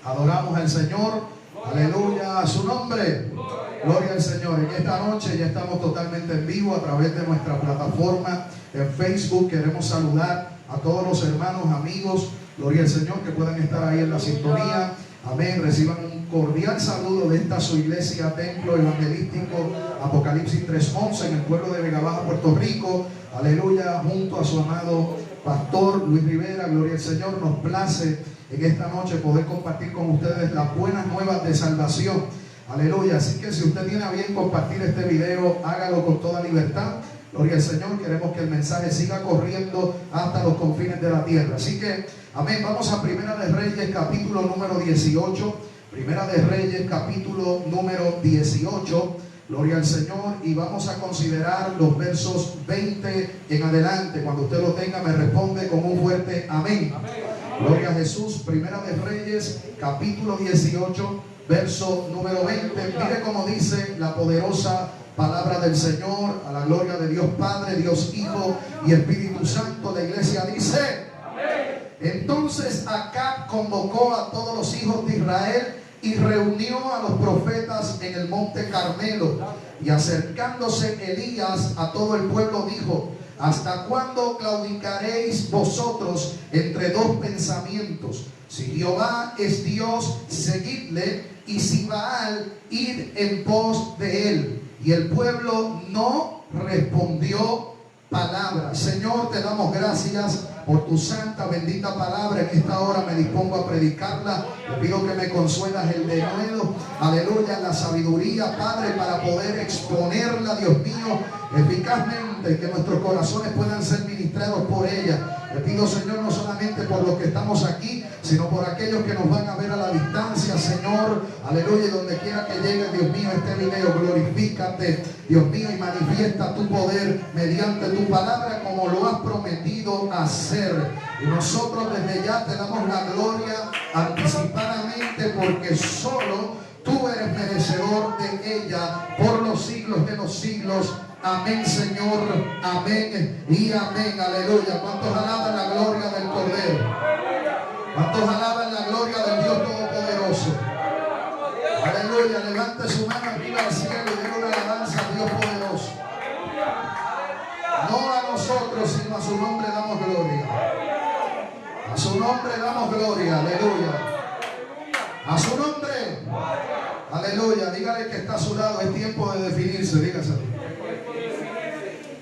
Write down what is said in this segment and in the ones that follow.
Adoramos al Señor. Aleluya a su nombre. Gloria al Señor. En esta noche ya estamos totalmente en vivo a través de nuestra plataforma en Facebook. Queremos saludar a todos los hermanos, amigos, gloria al Señor, que puedan estar ahí en la sintonía. Amén. Reciban un cordial saludo de esta su iglesia, Templo Evangelístico Apocalipsis 3:11 en el pueblo de Vega Baja, Puerto Rico. Aleluya, junto a su amado pastor Luis Rivera. Gloria al Señor. Nos place en esta noche poder compartir con ustedes las buenas nuevas de salvación. Aleluya. Así que si usted tiene a bien compartir este video, hágalo con toda libertad. Gloria al Señor. Queremos que el mensaje siga corriendo hasta los confines de la tierra. Así que, amén. Vamos a Primera de Reyes, capítulo número 18. Primera de Reyes, capítulo número 18. Gloria al Señor. Y vamos a considerar los versos 20 en adelante. Cuando usted lo tenga, me responde con un fuerte amén. Amén. Gloria a Jesús. Primera de Reyes, capítulo 18, verso número 20. Mire cómo dice la poderosa palabra del Señor, a la gloria de Dios Padre, Dios Hijo y Espíritu Santo. La iglesia dice: amén. Entonces Acab convocó a todos los hijos de Israel y reunió a los profetas en el monte Carmelo. Y acercándose Elías a todo el pueblo dijo: ¿hasta cuándo claudicaréis vosotros entre dos pensamientos? Si Jehová es Dios, seguidle, y si Baal, id en pos de él. Y el pueblo no respondió palabra. Señor, te damos gracias por tu santa, bendita palabra. En esta hora me dispongo a predicarla. Te pido que me consuelas el denuedo, aleluya, la sabiduría, Padre, para poder exponerla, Dios mío, eficazmente, que nuestros corazones puedan ser ministrados por ella. Te pido, Señor, no solamente por los que estamos aquí, sino por aquellos que nos van a ver a la distancia, Señor, aleluya, y donde quiera que llegue, Dios mío, este video, glorifícate, Dios mío, y manifiesta tu poder mediante tu palabra como lo has prometido hacer. Y nosotros desde ya te damos la gloria anticipadamente, porque solo tú eres merecedor de ella por los siglos de los siglos. Amén, Señor, amén y amén, aleluya. ¿Cuántos alaban la gloria del Cordero? ¿Cuántos alaban la gloria del Dios Todopoderoso? Aleluya, levante su mano arriba al cielo y denle una alabanza al Dios poderoso. No a nosotros, sino a su nombre damos gloria. A su nombre damos gloria, aleluya. A su nombre, aleluya. Dígale que está a su lado, es tiempo de definirse, dígase.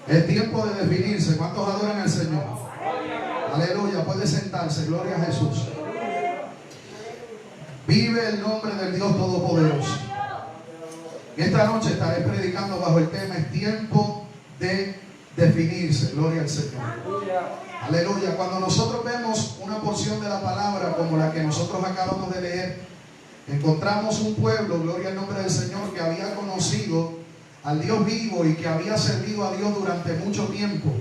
Es tiempo de definirse. ¿Cuántos adoran al Señor? Aleluya, puede sentarse, gloria a Jesús. Vive el nombre del Dios Todopoderoso. Esta noche estaré predicando bajo el tema: es tiempo de definirse, gloria al Señor. Aleluya. Cuando nosotros vemos una porción de la palabra como la que nosotros acabamos de leer, encontramos un pueblo, gloria al nombre del Señor, que había conocido al Dios vivo y que había servido a Dios durante mucho tiempo.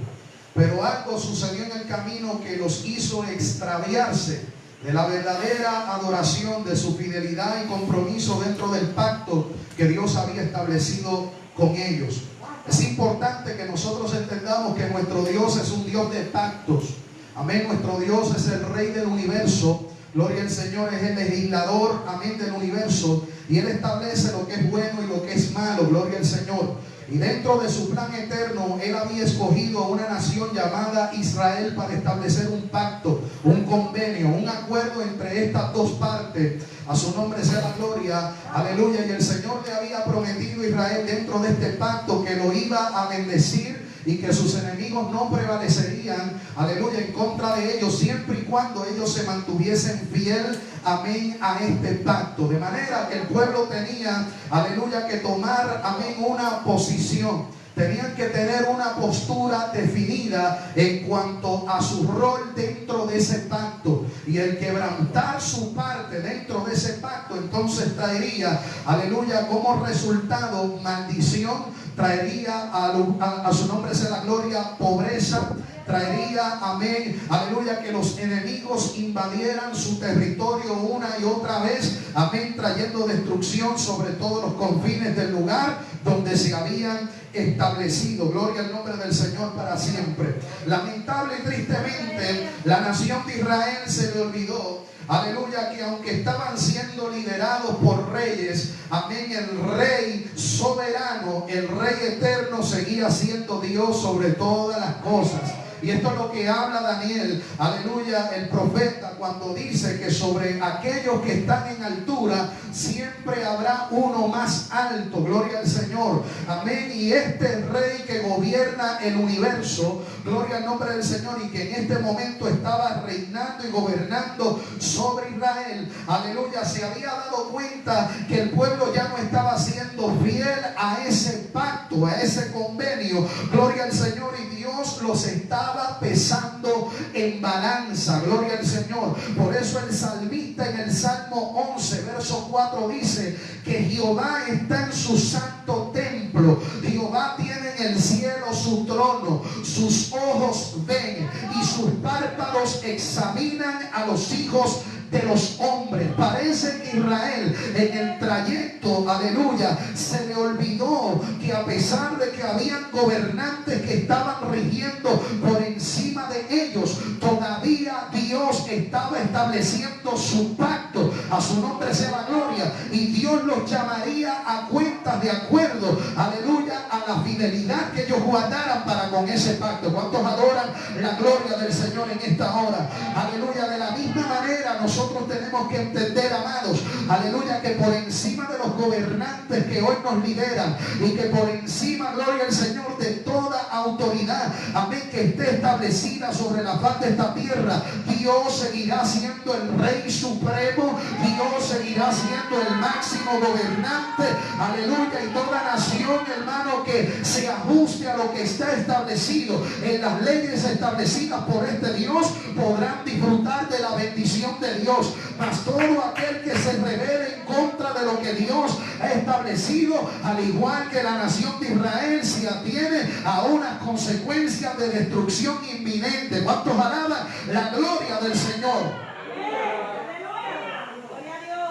Pero algo sucedió en el camino que los hizo extraviarse de la verdadera adoración, de su fidelidad y compromiso dentro del pacto que Dios había establecido con ellos. Es importante que nosotros entendamos que nuestro Dios es un Dios de pactos. Amén. Nuestro Dios es el Rey del universo. Gloria al Señor, es el legislador, amén, del universo. Y Él establece lo que es bueno y lo que es malo. Gloria al Señor. Y dentro de su plan eterno, Él había escogido a una nación llamada Israel para establecer un pacto, un convenio, un acuerdo entre estas dos partes. A su nombre sea la gloria. Aleluya. Y el Señor le había prometido a Israel dentro de este pacto que lo iba a bendecir y que sus enemigos no prevalecerían, aleluya, en contra de ellos, siempre y cuando ellos se mantuviesen fiel, amén, a este pacto. De manera que el pueblo tenía, aleluya, que tomar, amén, una posición. Tenían que tener una postura definida en cuanto a su rol dentro de ese pacto. Y el quebrantar su parte dentro de ese pacto, entonces traería, aleluya, como resultado maldición, traería a su nombre sea la gloria, pobreza, traería, amén, aleluya, que los enemigos invadieran su territorio una y otra vez, amén, trayendo destrucción sobre todos los confines del lugar donde se habían establecido. Gloria al nombre del Señor para siempre. Lamentable y tristemente, la nación de Israel se le olvidó, aleluya, que aunque estaban siendo liderados por reyes, amén, el rey soberano, el rey eterno seguía siendo Dios sobre todas las cosas. Y esto es lo que habla Daniel, aleluya, el profeta, cuando dice que sobre aquellos que están en altura siempre habrá uno más alto. Gloria al Señor, amén. Y este rey que gobierna el universo, gloria al nombre del Señor, y que en este momento estaba reinando y gobernando sobre Israel, aleluya, se había dado cuenta que el pueblo ya no estaba siendo fiel a ese pacto, a ese convenio. Gloria al Señor, y Dios los estaba pesando en balanza. Gloria al Señor. Por eso el salmista en el Salmo 11 verso 4 dice que Jehová está en su santo templo. Jehová tiene en el cielo su trono, sus ojos ven y sus párpados examinan a los hijos de los hombres. Parece que Israel en el trayecto, aleluya, se le olvidó que a pesar de que habían gobernantes que estaban rigiendo por encima de ellos, todavía Dios estaba estableciendo su pacto. A su nombre sea la gloria. Y Dios los llamaría a cuentas de acuerdo, aleluya, a la fidelidad que ellos guardaran para con ese pacto. ¿Cuántos adoran la gloria del Señor en esta hora? Aleluya. De la misma manera nosotros tenemos que entender, amados, aleluya, que por encima de los gobernantes que hoy nos lideran y que por encima, gloria al Señor, de toda autoridad, amén, que esté establecida sobre la faz de esta tierra, Dios seguirá siendo el Rey Supremo. Dios seguirá siendo el máximo gobernante, aleluya. Y toda nación, hermano, que se ajuste a lo que está establecido en las leyes establecidas por este Dios, podrán disfrutar de la bendición de Dios. Mas todo aquel que se revele en contra de lo que Dios ha establecido, al igual que la nación de Israel, se atiene a unas consecuencias de destrucción inminente. ¿Cuántos alaban la gloria del Señor?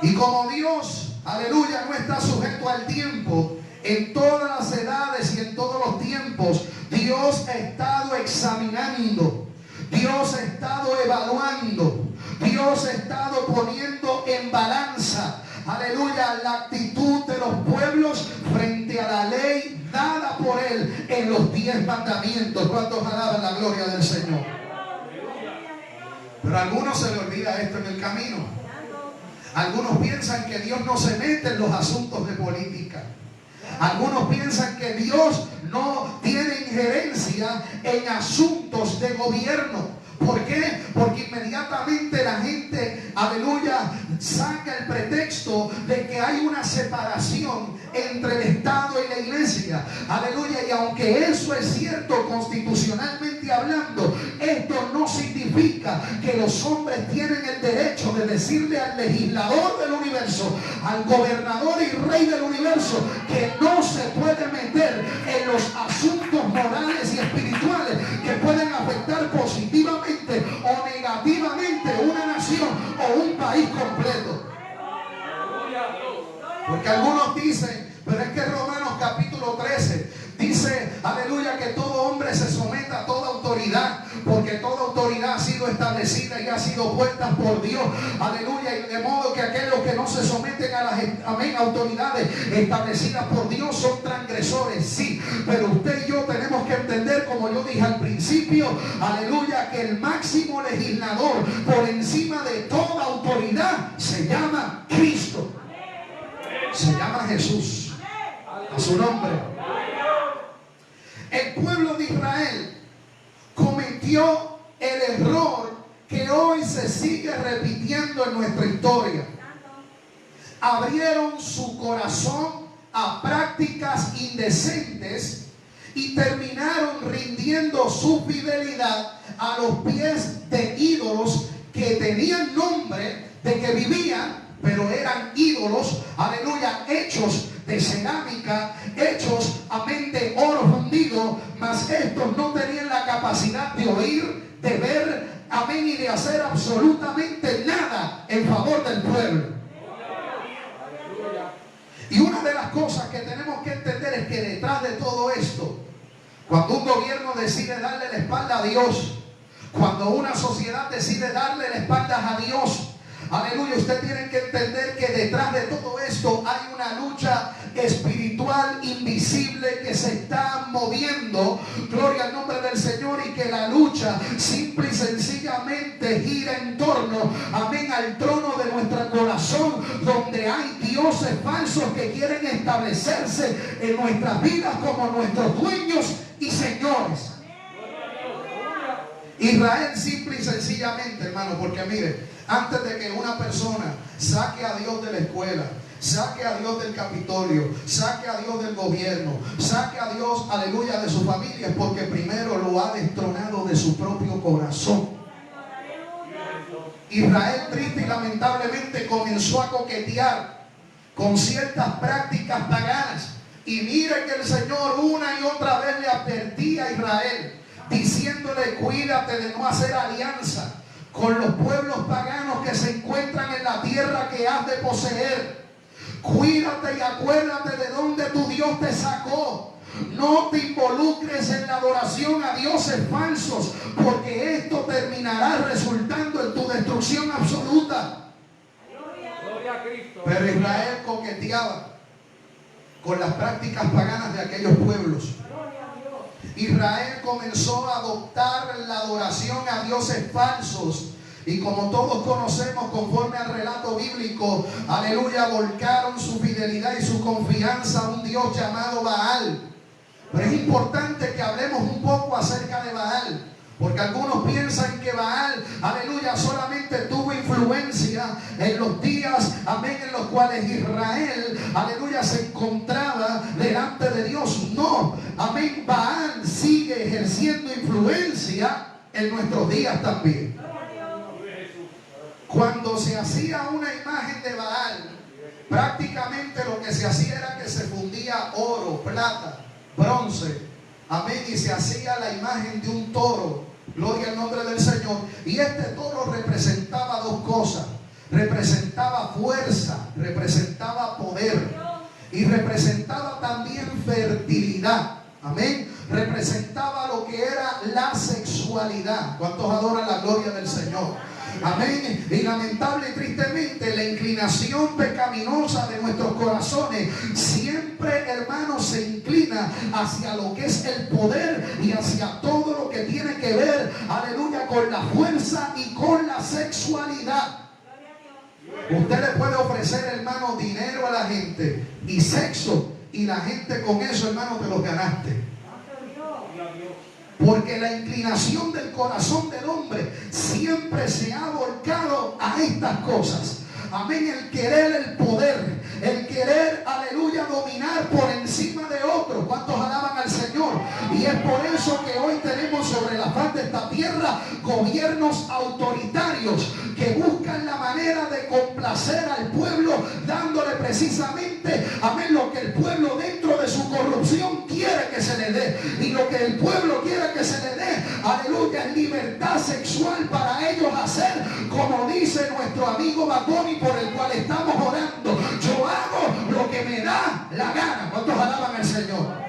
Y como Dios, aleluya, no está sujeto al tiempo, en todas las edades y en todos los tiempos, Dios ha estado examinando, Dios ha estado evaluando, Dios ha estado poniendo en balanza, aleluya, la actitud de los pueblos frente a la ley dada por Él en los 10 mandamientos. ¿Cuántos alaban la gloria del Señor? Pero a algunos se les olvida esto en el camino. Algunos piensan que Dios no se mete en los asuntos de política. Algunos piensan que Dios no tiene injerencia en asuntos de gobierno. ¿Por qué? Porque inmediatamente la gente, aleluya, saca el pretexto de que hay una separación entre el Estado y la iglesia. Aleluya. Y aunque eso es cierto constitucionalmente hablando, esto no significa que los hombres tienen el derecho de decirle al legislador del universo, al gobernador y rey del universo, que no se puede meter en los asuntos morales y espirituales que pueden afectar positivamente o negativamente una nación o un país completo. Porque algunos dicen, pero es que Romanos capítulo 13 dice, aleluya, que todo hombre se someta a toda autoridad, porque toda autoridad ha sido establecida y ha sido puesta por Dios, aleluya. Y de modo que aquellos que no se someten a las autoridades establecidas por Dios son transgresores, sí. Pero usted y yo tenemos que entender, como yo dije al principio, aleluya, que el máximo legislador por encima de toda autoridad se llama Cristo, se llama Jesús. A su nombre. El pueblo de Israel cometió el error que hoy se sigue repitiendo en nuestra historia. Abrieron su corazón a prácticas indecentes y terminaron rindiendo su fidelidad a los pies de ídolos que tenían nombre de que vivían, pero eran ídolos, aleluya, hechos de cerámica, hechos, amén, de oro fundido, mas estos no tenían la capacidad de oír, de ver, amén, y de hacer absolutamente nada en favor del pueblo. Y una de las cosas que tenemos que entender es que detrás de todo esto, cuando un gobierno decide darle la espalda a Dios, cuando una sociedad decide darle la espalda a Dios, aleluya, usted tiene que entender que detrás de todo esto hay una lucha espiritual invisible que se está moviendo, gloria al nombre del Señor, y que la lucha simple y sencillamente gira en torno, amén, al trono de nuestro corazón, donde hay dioses falsos que quieren establecerse en nuestras vidas como nuestros dueños y señores. Israel simple y sencillamente, hermano, porque mire, antes de que una persona saque a Dios de la escuela, saque a Dios del Capitolio, saque a Dios del gobierno, saque a Dios, aleluya, de su familia, es porque primero lo ha destronado de su propio corazón. Israel, triste y lamentablemente, comenzó a coquetear con ciertas prácticas paganas. Y mire que el Señor una y otra vez le advertía a Israel, diciéndole: cuídate de no hacer alianza con los pueblos paganos que se encuentran en la tierra que has de poseer. Cuídate y acuérdate de donde tu Dios te sacó. No te involucres en la adoración a dioses falsos, porque esto terminará resultando en tu destrucción absoluta. Gloria a Cristo. Pero Israel coqueteaba con las prácticas paganas de aquellos pueblos. Israel comenzó a adoptar la adoración a dioses falsos. Y como todos conocemos, conforme al relato bíblico, aleluya, volcaron su fidelidad y su confianza a un Dios llamado Baal. Pero es importante que hablemos un poco acerca de Baal, porque algunos piensan que Baal, aleluya, solamente tuvo influencia en los días, amén, en los cuales Israel, aleluya, se encontraba delante de Dios. No, amén, Baal sigue ejerciendo influencia en nuestros días también. Cuando se hacía una imagen de Baal, prácticamente lo que se hacía era que se fundía oro, plata, bronce, amén, y se hacía la imagen de un toro. Gloria al nombre del Señor. Y este toro representaba dos cosas: representaba fuerza, representaba poder, y representaba también fertilidad. Amén. Representaba lo que era la sexualidad. ¿Cuántos adoran la gloria del Señor? Amén. Y lamentable y tristemente, la inclinación pecaminosa de nuestros corazones siempre, hermano, se inclina hacia lo que es el poder y hacia todo lo que tiene que ver, aleluya, con la fuerza y con la sexualidad. Usted le puede ofrecer, hermano, dinero a la gente y sexo, y la gente con eso, hermano, te lo ganaste. Porque la inclinación del corazón del hombre siempre se ha volcado a estas cosas. Amén. El querer el poder, el querer, aleluya, dominar por encima de otros. ¿Cuántos alaban al Señor? Y es por eso que hoy tenemos sobre la faz de esta tierra gobiernos autoritarios que buscan la manera de complacer al pueblo, dándole precisamente, amén, lo que el pueblo dentro de su corrupción quiere que se le dé. Y lo que el pueblo quiere que se le dé, aleluya, es libertad sexual para ellos hacer, como dice nuestro amigo Batoni, por el cual estamos orando: yo hago lo que me da la gana. ¿Cuántos alaban al Señor?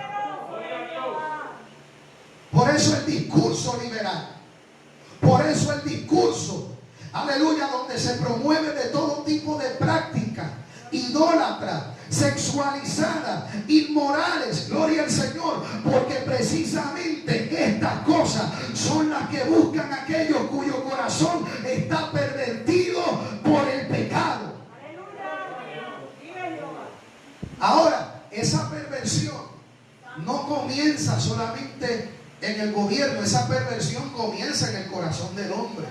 Por eso el discurso liberal, por eso el discurso, aleluya, donde se promueve de todo tipo de prácticas idólatras, sexualizadas, inmorales, gloria al Señor, porque precisamente estas cosas son las que buscan aquellos cuyo corazón está pervertido por el pecado. Ahora, esa perversión no comienza solamente en el gobierno, esa perversión comienza en el corazón del hombre.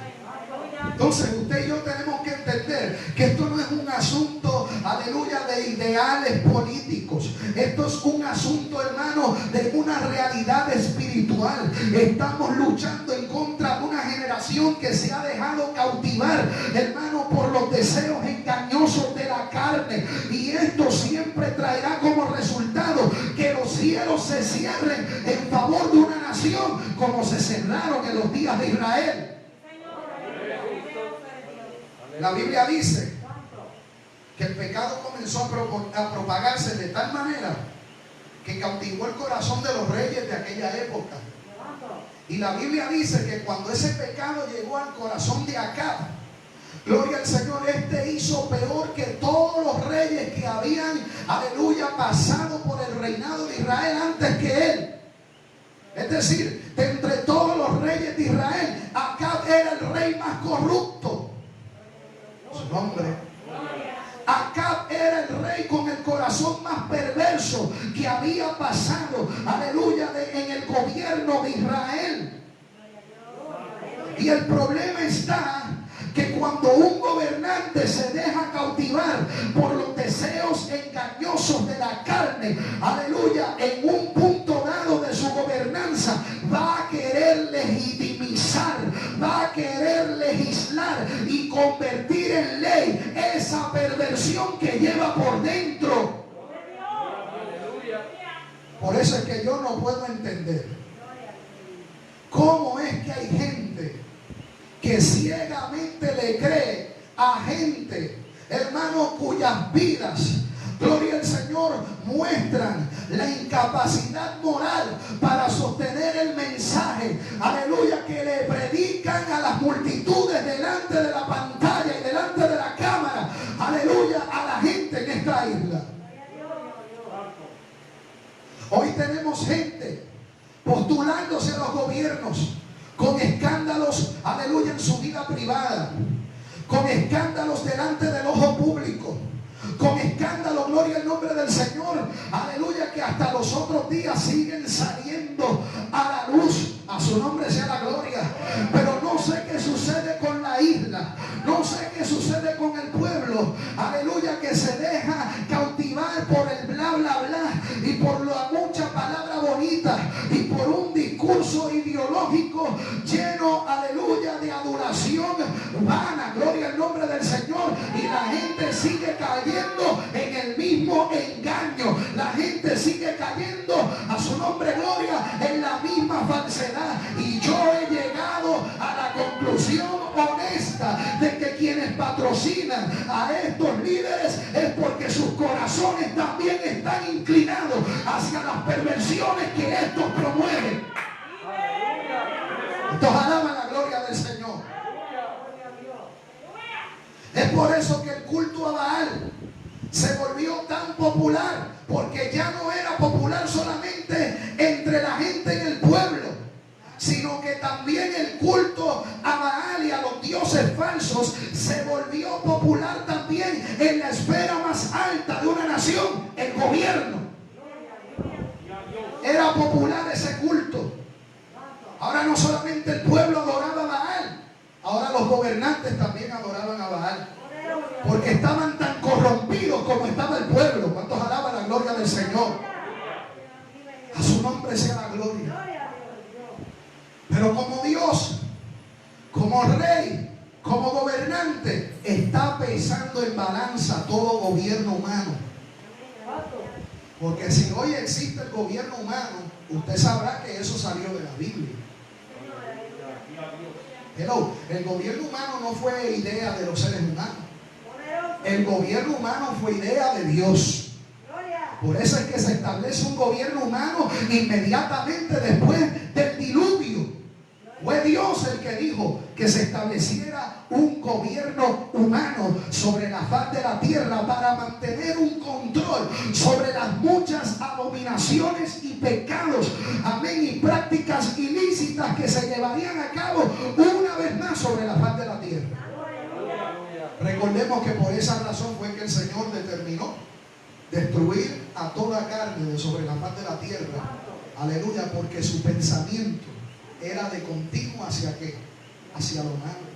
Entonces usted y yo tenemos que entender que esto no es un asunto, aleluya, de ideales políticos. Esto es un asunto, hermano, de una realidad espiritual. Estamos luchando en contra de una generación que se ha dejado cautivar, hermano, por los deseos engañosos de la carne. Y esto siempre traerá como resultado que los cielos se cierren en favor de una nación, como se cerraron en los días de Israel. La Biblia dice que el pecado comenzó a propagarse de tal manera que cautivó el corazón de los reyes de aquella época. Y la Biblia dice que cuando ese pecado llegó al corazón de Acab, Gloria al Señor, este hizo peor que todos los reyes que habían, aleluya, pasado por el reinado de Israel antes que él. Es decir, de entre todos los reyes de Israel, Acab era el rey más corrupto. Su nombre. Acab era el rey con el corazón más perverso que había pasado, aleluya, en el gobierno de Israel. Y el problema está que cuando un gobernante se deja cautivar por los deseos engañosos de la carne, aleluya, en un punto dado de su gobernanza, va a querer legitimizar, va a querer legislar y convertir en ley esa perversión que lleva por dentro. Por eso es que yo no puedo entender cómo es que hay gente que ciegamente le cree a gente, hermano, cuyas vidas, gloria al Señor, muestran la incapacidad moral para sostener el mensaje, aleluya, que le predican a las multitudes delante de la pantalla y delante de la cámara, aleluya, a la gente en esta isla. Hoy tenemos gente postulándose a los gobiernos con escándalos, aleluya, en su vida privada, con escándalos delante del ojo público, con escándalos, gloria al nombre del Señor, aleluya, que hasta los otros días siguen saliendo a la luz. A su nombre sea la gloria. Pero no sé qué sucede con la isla, no sé qué sucede con el pueblo, aleluya, que se deja cautivar por el bla bla bla y por la mucha palabra bonita y por un discurso ideológico lleno, aleluya, de adoración vana, gloria al nombre del Señor, y la gente sigue cayendo en el mismo engaño, la gente sigue cayendo, a su nombre gloria, en la misma falsedad. Y yo he llegado a la conclusión honesta de que quienes patrocinan a estos líderes es porque sus corazones también están inclinados hacia las perversiones que estos promueven. Estos alaban la gloria del Señor. Es por eso que el culto a Baal se volvió tan popular, porque ya no era popular solamente entre la gente en el pueblo, sino que también el culto a Baal y a los dioses falsos se volvió popular también en la esfera más alta de una nación, el gobierno. Era popular ese culto. Ahora no solamente el pueblo adoraba a Baal, ahora los gobernantes también adoraban a Baal, porque estaban tan corrompidos como estaba el pueblo. ¿Cuántos alaban la gloria del Señor? A su nombre sea la gloria. Pero como Dios, como rey, como gobernante, está pesando en balanza todo gobierno humano. Porque si hoy existe el gobierno humano, usted sabrá que eso salió de la Biblia. Hello, el gobierno humano no fue idea de los seres humanos. El gobierno humano fue idea de Dios. Por eso es que se establece un gobierno humano inmediatamente después del diluvio. Fue Dios el que dijo que se estableciera un gobierno humano sobre la faz de la tierra para mantener un control sobre las muchas abominaciones y pecados, amén, y prácticas ilícitas que se llevarían a cabo una vez más sobre la faz de la tierra. Recordemos que por esa razón fue que el Señor determinó destruir a toda carne de sobre la faz de la tierra. Aleluya, porque su pensamiento era de continuo hacia qué, hacia lo malo.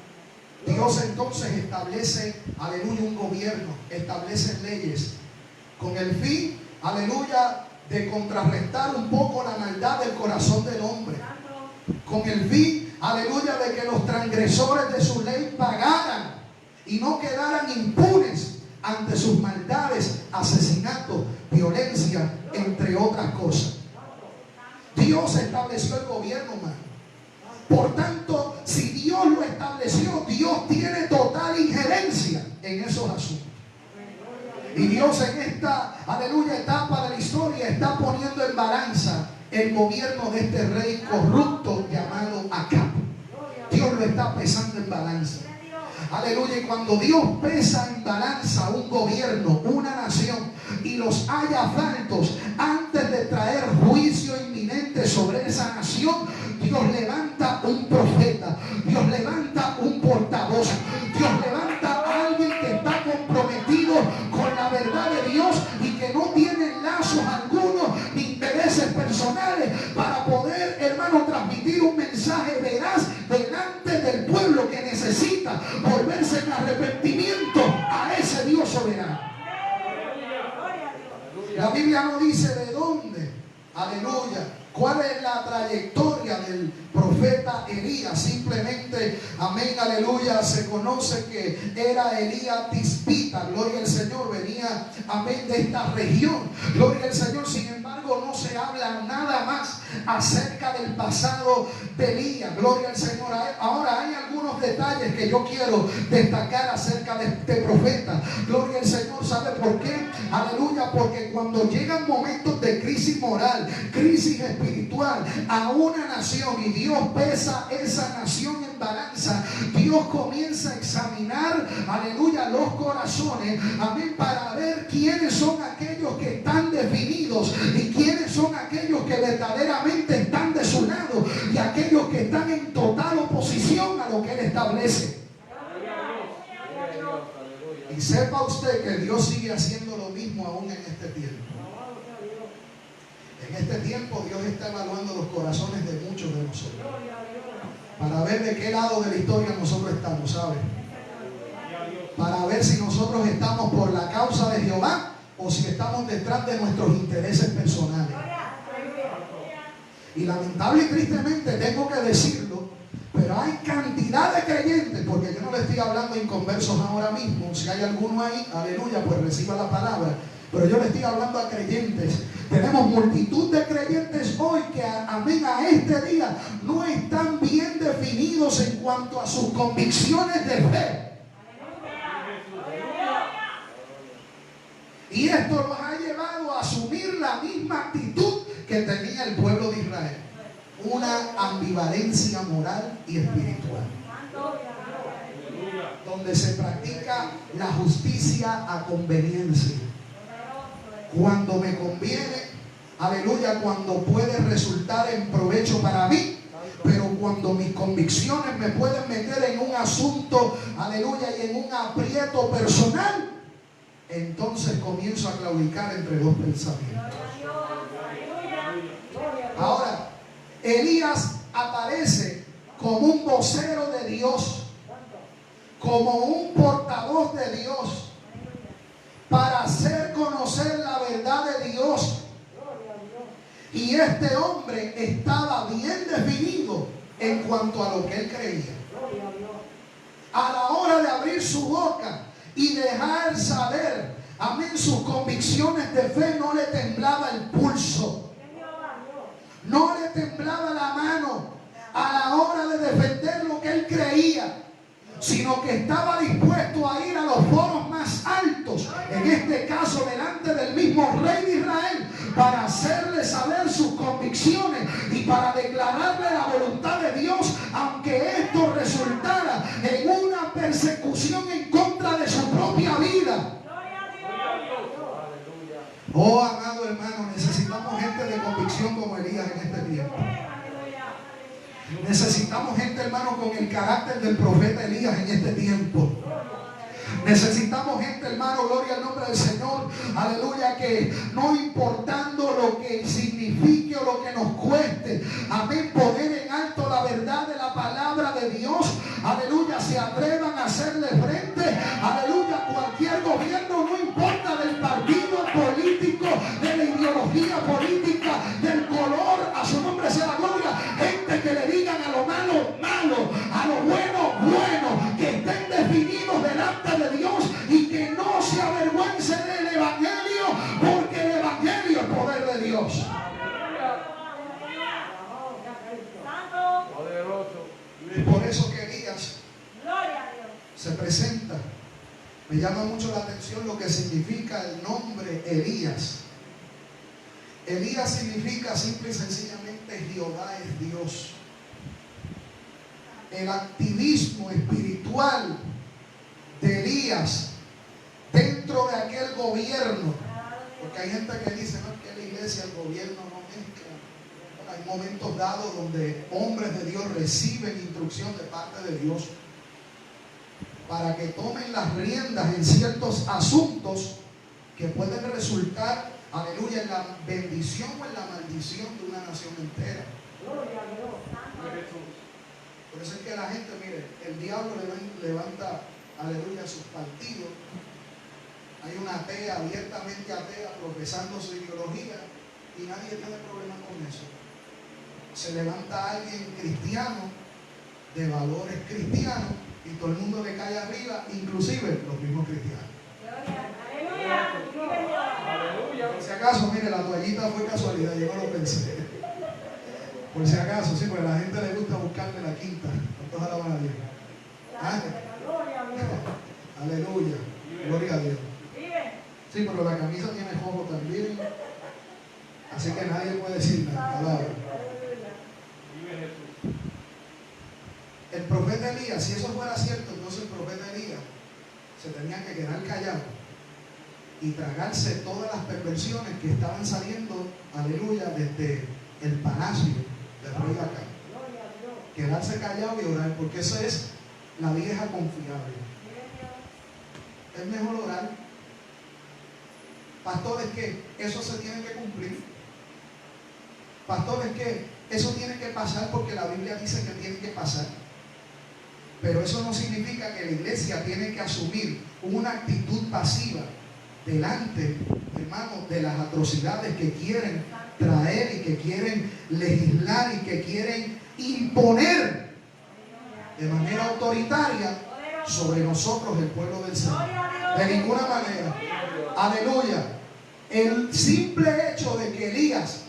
Dios entonces establece, aleluya, un gobierno, establece leyes con el fin, aleluya, de contrarrestar un poco la maldad del corazón del hombre, con el fin, aleluya, de que los transgresores de su ley pagaran y no quedaran impunes ante sus maldades, asesinato, violencia, entre otras cosas. Dios estableció el gobierno humano. Por tanto, si Dios lo estableció, Dios tiene total injerencia en esos asuntos. Y Dios en esta, aleluya, etapa de la historia está poniendo en balanza el gobierno de este rey corrupto llamado Acab. Dios lo está pesando en balanza. Aleluya. Y cuando Dios pesa en balanza un gobierno, una nación, y los haya faltos, antes de traer juicio inminente sobre esa nación, Dios levanta un profeta, Dios levanta un portavoz, Dios levanta a alguien que está comprometido con la verdad de Dios y que no tiene lazos algunos ni intereses personales, para poder, hermano, transmitir un mensaje veraz delante del pueblo que necesita volverse en arrepentimiento a ese Dios soberano. La Biblia no dice de dónde, aleluya, cuál es la trayectoria del profeta Elías. Simplemente, amén, aleluya, se conoce que era Elías Tisbita, gloria al Señor, venía, amén, de esta región, gloria al Señor. Sin embargo, no se habla nada más acerca del pasado de Elías, gloria al Señor. Ahora hay algunos detalles que yo quiero destacar acerca de este profeta, gloria al Señor. ¿Sabe por qué? Aleluya, porque cuando llegan momentos de crisis moral, crisis espiritual a una nación, y Dios pesa esa nación en balanza, Dios comienza a examinar, aleluya, los corazones, amén, para ver quiénes son aquellos que están definidos y quiénes son aquellos que verdaderamente están de su lado y aquellos que están en total oposición a lo que Él establece. Y sepa usted que Dios sigue haciendo lo mismo aún en este tiempo. En este tiempo Dios está evaluando los corazones de muchos de nosotros, para ver de qué lado de la historia nosotros estamos, ¿sabe? Para ver si nosotros estamos por la causa de Jehová o si estamos detrás de nuestros intereses personales. Y lamentable y tristemente tengo que decirlo, pero hay cantidad de creyentes, porque yo no le estoy hablando a inconversos ahora mismo. Si hay alguno ahí, aleluya, pues reciba la palabra. Pero yo le estoy hablando a creyentes. Tenemos multitud de creyentes hoy que, amén, a este día no están bien definidos en cuanto a sus convicciones de fe. Y esto los ha llevado a asumir la misma actitud que tenía el pueblo de Israel. Una ambivalencia moral y espiritual, donde se practica la justicia a conveniencia. Cuando me conviene, aleluya, cuando puede resultar en provecho para mí, pero cuando mis convicciones me pueden meter en un asunto, aleluya, y en un aprieto personal, entonces comienzo a claudicar entre dos pensamientos. Ahora, Elías aparece como un vocero de Dios, como un portavoz de Dios, para hacer conocer la verdad de Dios. Y este hombre estaba bien definido en cuanto a lo que él creía. A la hora de abrir su boca y dejar saber, amén, sus convicciones de fe, no le temblaba el pulso, no le temblaba la mano a la hora de defender lo que él creía, sino que estaba dispuesto a ir a los foros más altos, en este caso delante del mismo rey de Israel, para hacerle saber sus convicciones y para declararle la voluntad de Dios, aunque esto resultara en una persecución en contra de su propia vida. Oh, amado hermano, necesitamos gente de convicción como Elías en este tiempo. Necesitamos gente, hermano, con el carácter del profeta Elías en este tiempo. Necesitamos gente, hermano, gloria al nombre del Señor, aleluya, que no importando lo que signifique o lo que nos cueste, amén, poner en alto la verdad de la palabra de Dios, aleluya, se atrevan a hacerle frente, aleluya, cualquier gobierno, no importa del partido político, de la ideología política, del color, a su nombre sea la gloria, gente que le digan a lo malo, malo, a lo bueno, bueno, que estén definidos delante de Dios y que no se avergüencen del evangelio, porque el evangelio es poder de Dios. Y por eso que Elías se presenta. Me llama mucho la atención lo que significa el nombre Elías. Elías significa simple y sencillamente Jehová es Dios. El activismo espiritual de Elías dentro de aquel gobierno. Porque hay gente que dice, no, es que la iglesia, el gobierno no mezcla. Bueno, hay momentos dados donde hombres de Dios reciben instrucción de parte de Dios para que tomen las riendas en ciertos asuntos que pueden resultar, aleluya, en la bendición o en la maldición de una nación entera. Por eso es que la gente, mire, el diablo levanta, aleluya, sus partidos. Hay una atea, abiertamente atea, profesando su ideología, y nadie tiene problema con eso. Se levanta alguien cristiano, de valores cristianos, y todo el mundo le cae arriba, inclusive los mismos cristianos. Aleluya. Por si acaso, mire, la toallita fue casualidad, yo no lo pensé. Por si acaso, sí, porque a la gente le gusta buscarle la quinta. ¿Cuántos alaban a Dios? ¿Ah? Aleluya. Gloria a Dios. Sí, pero la camisa tiene ojo también. Así que nadie puede decir nada. Alaba. El profeta Elías, si eso fuera cierto, entonces el profeta Elías se tenía que quedar callado y tragarse todas las perversiones que estaban saliendo, aleluya, desde el palacio del rey Acab. Quedarse callado y orar, porque eso es la vieja confiable. Es mejor orar. Pastores, que eso se tiene que cumplir. Pastores, que eso tiene que pasar porque la Biblia dice que tiene que pasar. Pero eso no significa que la iglesia tiene que asumir una actitud pasiva delante, hermanos, de las atrocidades que quieren traer y que quieren legislar y que quieren imponer de manera autoritaria sobre nosotros, el pueblo del Señor. De ninguna manera. Aleluya. El simple hecho de que Elías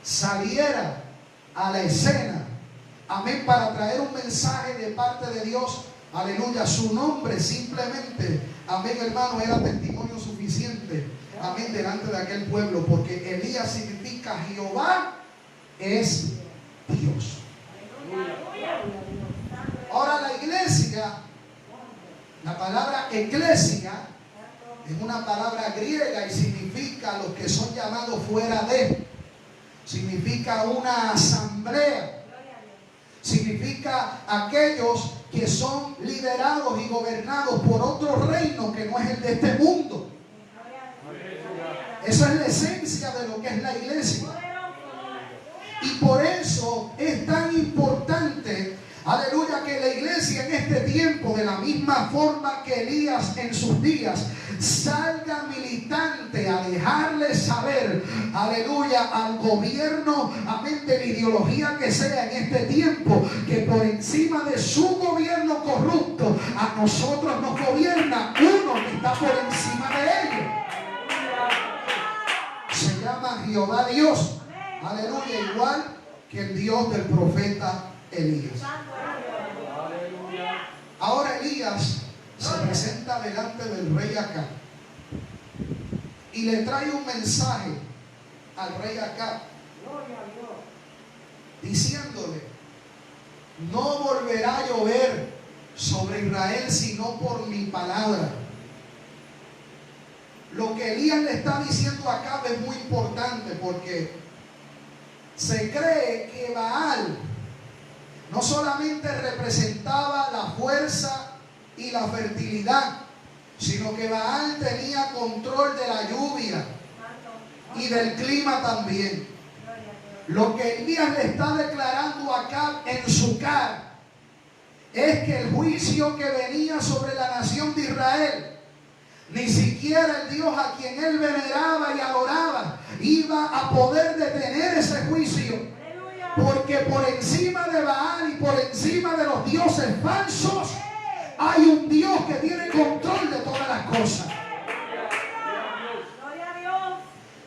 saliera a la escena, amén, para traer un mensaje de parte de Dios, aleluya, su nombre simplemente, amén, hermano, era testimonio suficiente, amén, delante de aquel pueblo, porque Elías significa Jehová es Dios. Ahora la iglesia, la palabra eclesia es una palabra griega y significa los que son llamados fuera de, significa una asamblea, significa aquellos que son liderados y gobernados por otro reino que no es el de este mundo. Esa es la esencia de lo que es la iglesia. Y por eso es tan importante, aleluya, que la iglesia en este tiempo, de la misma forma que Elías en sus días, salga militante a dejarle saber, aleluya, al gobierno, amén, de la ideología que sea en este tiempo, que por encima de su gobierno corrupto, a nosotros nos gobierna uno que está por encima de ellos. Se llama Jehová Dios. Aleluya, igual que el Dios del profeta Elías. Ahora Elías se presenta delante del rey Acab y le trae un mensaje al rey Acab diciéndole: no volverá a llover sobre Israel sino por mi palabra. Lo que Elías le está diciendo a Acab es muy importante, porque se cree que Baal no solamente representaba la fuerza y la fertilidad, sino que Baal tenía control de la lluvia y del clima también. Lo que Elías le está declarando a Acab en su cara es que el juicio que venía sobre la nación de Israel, ni siquiera el Dios a quien él veneraba y adoraba iba a poder detener ese juicio, porque por encima de Baal y por encima de los dioses falsos hay un Dios que tiene control de todas las cosas.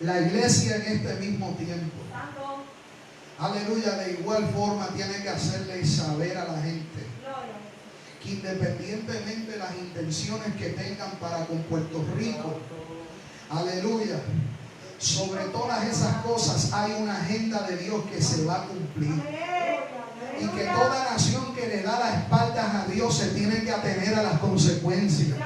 La iglesia en este mismo tiempo, aleluya, de igual forma tiene que hacerle saber a la gente que independientemente de las intenciones que tengan para con Puerto Rico, aleluya, sobre todas esas cosas hay una agenda de Dios que se va a cumplir. Y que toda nación que le da las espaldas a Dios se tiene que atener a las consecuencias.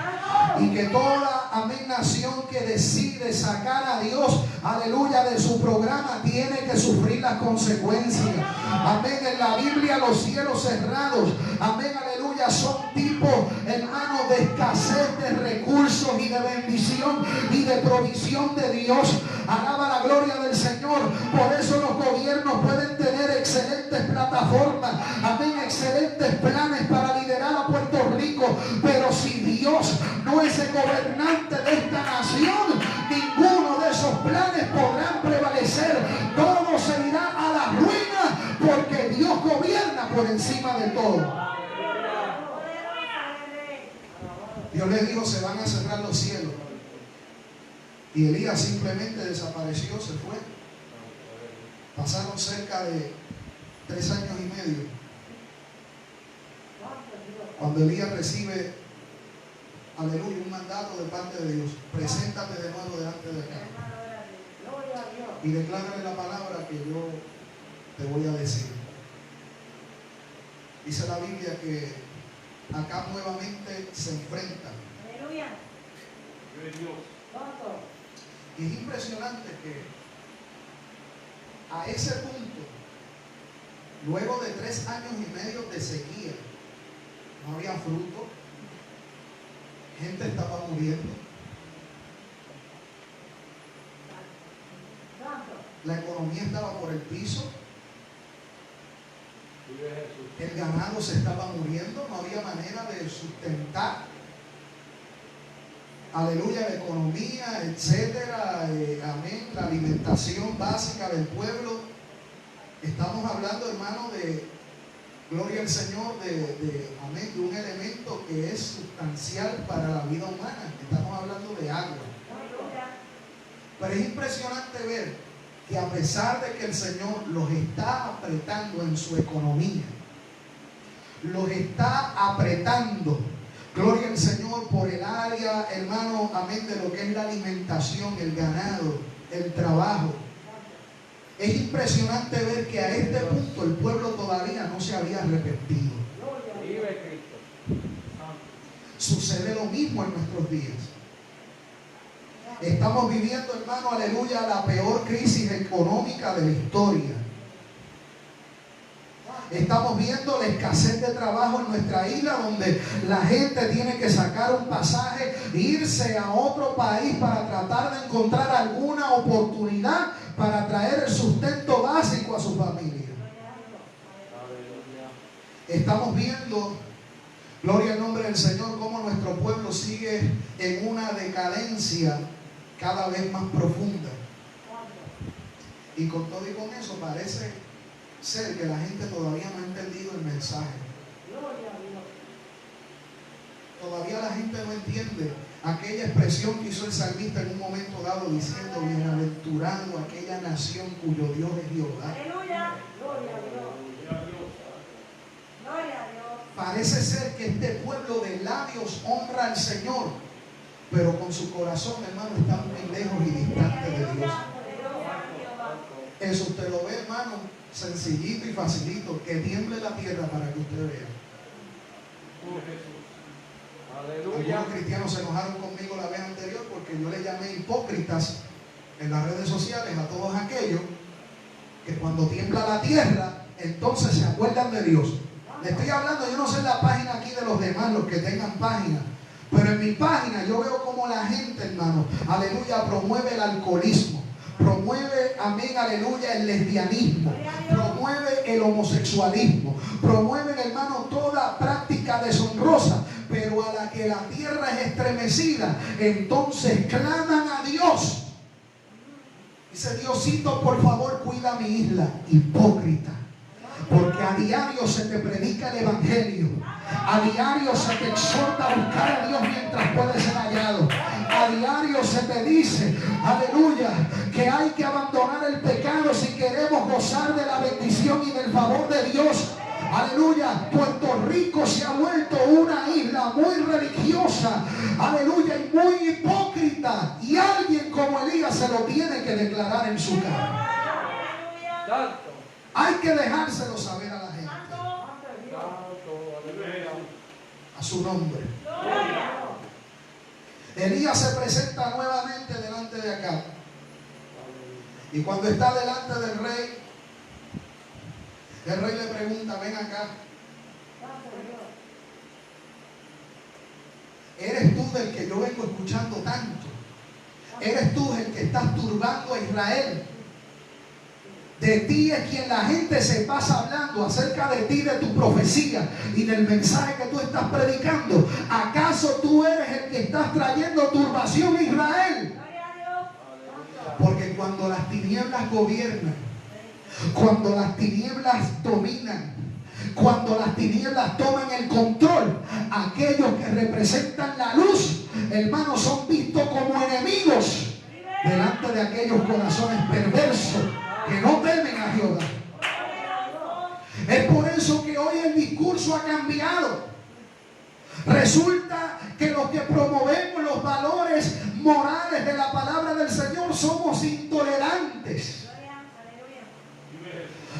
Y que toda, amén, nación que decide sacar a Dios, aleluya, de su programa, tiene que sufrir las consecuencias. Amén. En la Biblia los cielos cerrados, amén, aleluya, son tipos, hermanos, de escasez de recursos y de bendición y de provisión de Dios. Alaba la gloria del Señor. Por eso los gobiernos pueden tener excelentes plataformas, amén, excelentes planes para liderar a Puerto Rico, pero si Dios no es el gobernante de esta nación, ninguno de esos planes podrán prevalecer. Todo se irá a la ruina, porque Dios gobierna por encima de todo. Dios le dijo: se van a cerrar los cielos. Y Elías simplemente desapareció, se fue. Pasaron cerca de 3 años y medio. Cuando Elías recibe, aleluya, un mandato de parte de Dios: preséntate de nuevo delante de acá y declárale la palabra que yo te voy a decir. Dice la Biblia que acá nuevamente se enfrentan. Aleluya. Y es impresionante que a ese punto, luego de 3 años y medio de sequía, no había fruto, gente estaba muriendo, la economía estaba por el piso, el ganado se estaba muriendo, no había manera de sustentar, aleluya, la economía, etcétera, amén, la alimentación básica del pueblo. Estamos hablando, hermano, de, gloria al Señor, amén, de un elemento que es sustancial para la vida humana. Estamos hablando de agua. Pero es impresionante ver que a pesar de que el Señor los está apretando en su economía, los está apretando, gloria al Señor, por el área, hermano, amén, de lo que es la alimentación, el ganado, el trabajo. Es impresionante ver que a este punto el pueblo todavía no se había arrepentido. Sucede lo mismo en nuestros días. Estamos viviendo, hermano, aleluya, la peor crisis económica de la historia. Estamos viendo la escasez de trabajo en nuestra isla, donde la gente tiene que sacar un pasaje, irse a otro país para tratar de encontrar alguna oportunidad para traer el sustento básico a su familia. Estamos viendo, gloria al nombre del Señor, cómo nuestro pueblo sigue en una decadencia cada vez más profunda. Y con todo y con eso parece ser que la gente todavía no ha entendido el mensaje. Todavía la gente no entiende aquella expresión que hizo el salmista en un momento dado, diciendo: bienaventurado aquella nación cuyo Dios es Jehová. Aleluya. Gloria a Dios. Gloria a Dios. Parece ser que este pueblo de labios honra al Señor, pero con su corazón, hermano, está muy lejos y distante de Dios. Eso usted lo ve, hermano, sencillito y facilito, que tiemble la tierra para que usted vea. Algunos cristianos se enojaron conmigo la vez anterior porque yo le llamé hipócritas en las redes sociales a todos aquellos que cuando tiembla la tierra, entonces se acuerdan de Dios. Le estoy hablando, yo no sé la página aquí de los demás, los que tengan página, pero en mi página yo veo como la gente, hermano, aleluya, promueve el alcoholismo, promueve, amén, aleluya, el lesbianismo, promueve el homosexualismo, promueven, hermano, toda práctica deshonrosa, pero a la que la tierra es estremecida, entonces claman a Dios. Dice: Diosito, por favor, cuida mi isla. Hipócrita, porque a diario se te predica el evangelio, a diario se te exhorta a buscar a Dios mientras puede ser hallado, a diario se te dice, aleluya, que hay que abandonar el pecado si queremos gozar de la bendición y del favor de Dios. Aleluya, Puerto Rico se ha vuelto una isla muy religiosa, aleluya, y muy hipócrita, y alguien como Elías se lo tiene que declarar en su cara. Hay que dejárselo saber a la gente. a su nombre. Elías se presenta nuevamente delante de Acab. Y cuando está delante del rey, el rey le pregunta: ven acá, ¿eres tú del que yo vengo escuchando tanto? ¿Eres tú el que estás turbando a Israel? De ti es quien la gente se pasa hablando acerca de ti, de tu profecía y del mensaje que tú estás predicando. ¿Acaso tú eres el que estás trayendo turbación a Israel? Porque cuando las tinieblas gobiernan, cuando las tinieblas dominan, cuando las tinieblas toman el control, aquellos que representan la luz, hermanos, son vistos como enemigos delante de aquellos corazones perversos que no temen a Jehová. Es por eso que hoy el discurso ha cambiado. Resulta que los que promovemos los valores morales de la palabra del Señor somos intolerantes.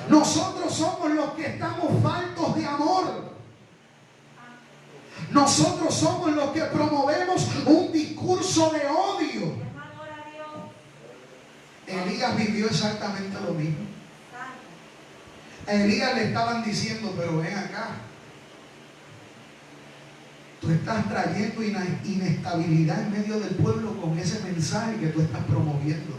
Nosotros somos los que estamos faltos de amor. Nosotros somos los que promovemos un discurso de odio. Elías vivió exactamente lo mismo. A Elías le estaban diciendo: pero ven acá, tú estás trayendo inestabilidad en medio del pueblo con ese mensaje que tú estás promoviendo.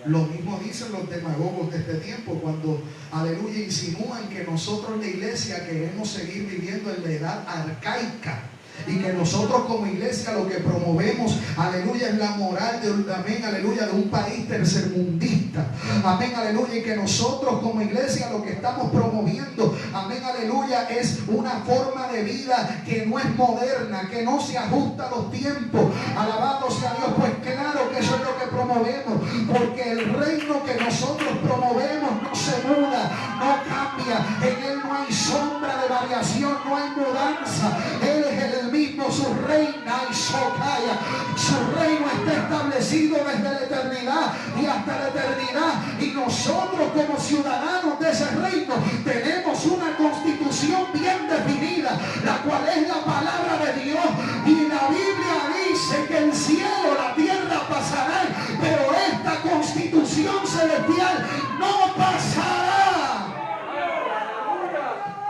Lo mismo dicen los demagogos de este tiempo cuando, aleluya, insinúan que nosotros, la iglesia, queremos seguir viviendo en la edad arcaica. Y que nosotros como iglesia lo que promovemos, aleluya, es la moral de, amén, aleluya, de un país tercermundista. Amén, aleluya. Y que nosotros como iglesia lo que estamos promoviendo, amén, aleluya, es una forma de vida que no es moderna, que no se ajusta a los tiempos. Alabado sea Dios. Pues claro que eso es lo que promovemos, porque el reino que nosotros promovemos no se muda, no cambia. En él no hay sombra de variación, no hay mudanza. Él es el mismo, su reina y socaya. Su reino está establecido desde la eternidad y hasta la eternidad. Y nosotros como ciudadanos de ese reino tenemos una constitución bien definida, la cual es la palabra de Dios. Y la Biblia dice que el cielo, la tierra pasarán, pero esta constitución celestial no pasará.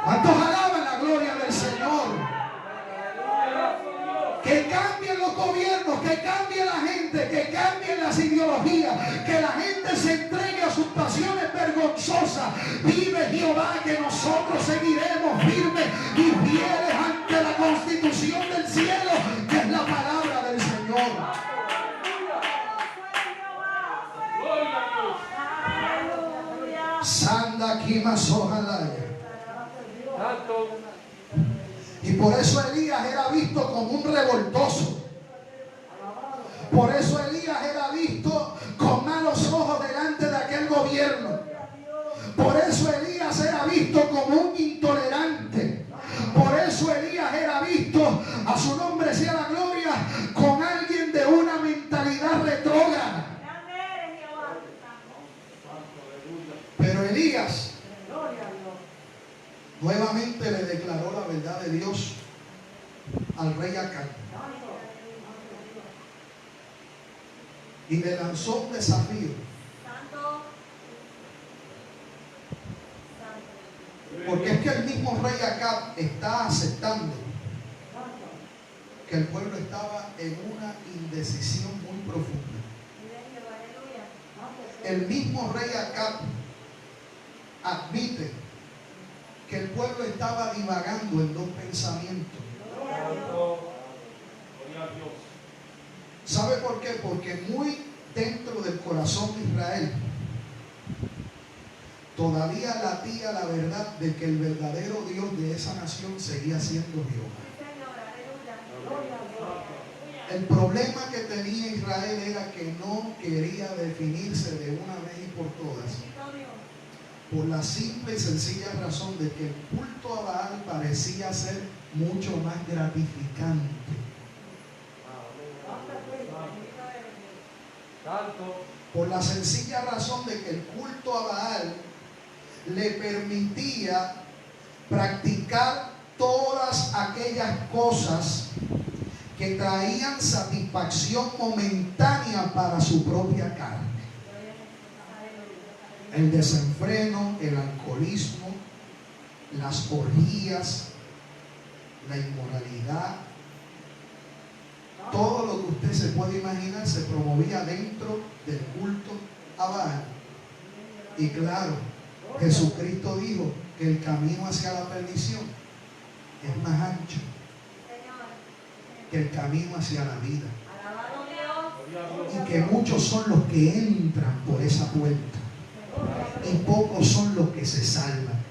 ¿Cuántos alaban la gloria del Señor? Que cambien los gobiernos, que cambie la gente, que cambien las ideologías, que la gente se entregue a sus pasiones vergonzosas. Vive Jehová, que nosotros seguiremos firmes y fieles ante la constitución del cielo, que es la palabra del Señor. Sanda Kimas Ojalaya. Y por eso Elías era visto como un revoltoso. Por eso Elías era visto con malos ojos delante de aquel gobierno. Por eso Elías era visto como un intolerante. Por eso Elías era visto, a su nombre sea la gloria, con alguien de una mentalidad retrógrada. Pero Elías nuevamente le declaró la verdad de Dios al rey Acab y le lanzó un desafío. Porque es que el mismo rey Acab está aceptando que el pueblo estaba en una indecisión muy profunda. El mismo rey Acab admite que el pueblo estaba divagando en dos pensamientos. ¿Sabe por qué? Porque muy dentro del corazón de Israel todavía latía la verdad de que el verdadero Dios de esa nación seguía siendo Jehová. El problema que tenía Israel era que no quería definirse de una vez y por todas, por la simple y sencilla razón de que el culto a Baal parecía ser mucho más gratificante. Por la sencilla razón de que el culto a Baal le permitía practicar todas aquellas cosas que traían satisfacción momentánea para su propia carne. El desenfreno, el alcoholismo, las orgías, la inmoralidad, todo lo que usted se puede imaginar se promovía dentro del culto a Baal. Y claro, Jesucristo dijo que el camino hacia la perdición es más ancho que el camino hacia la vida, y que muchos son los que entran por esa puerta y pocos son los que se salvan.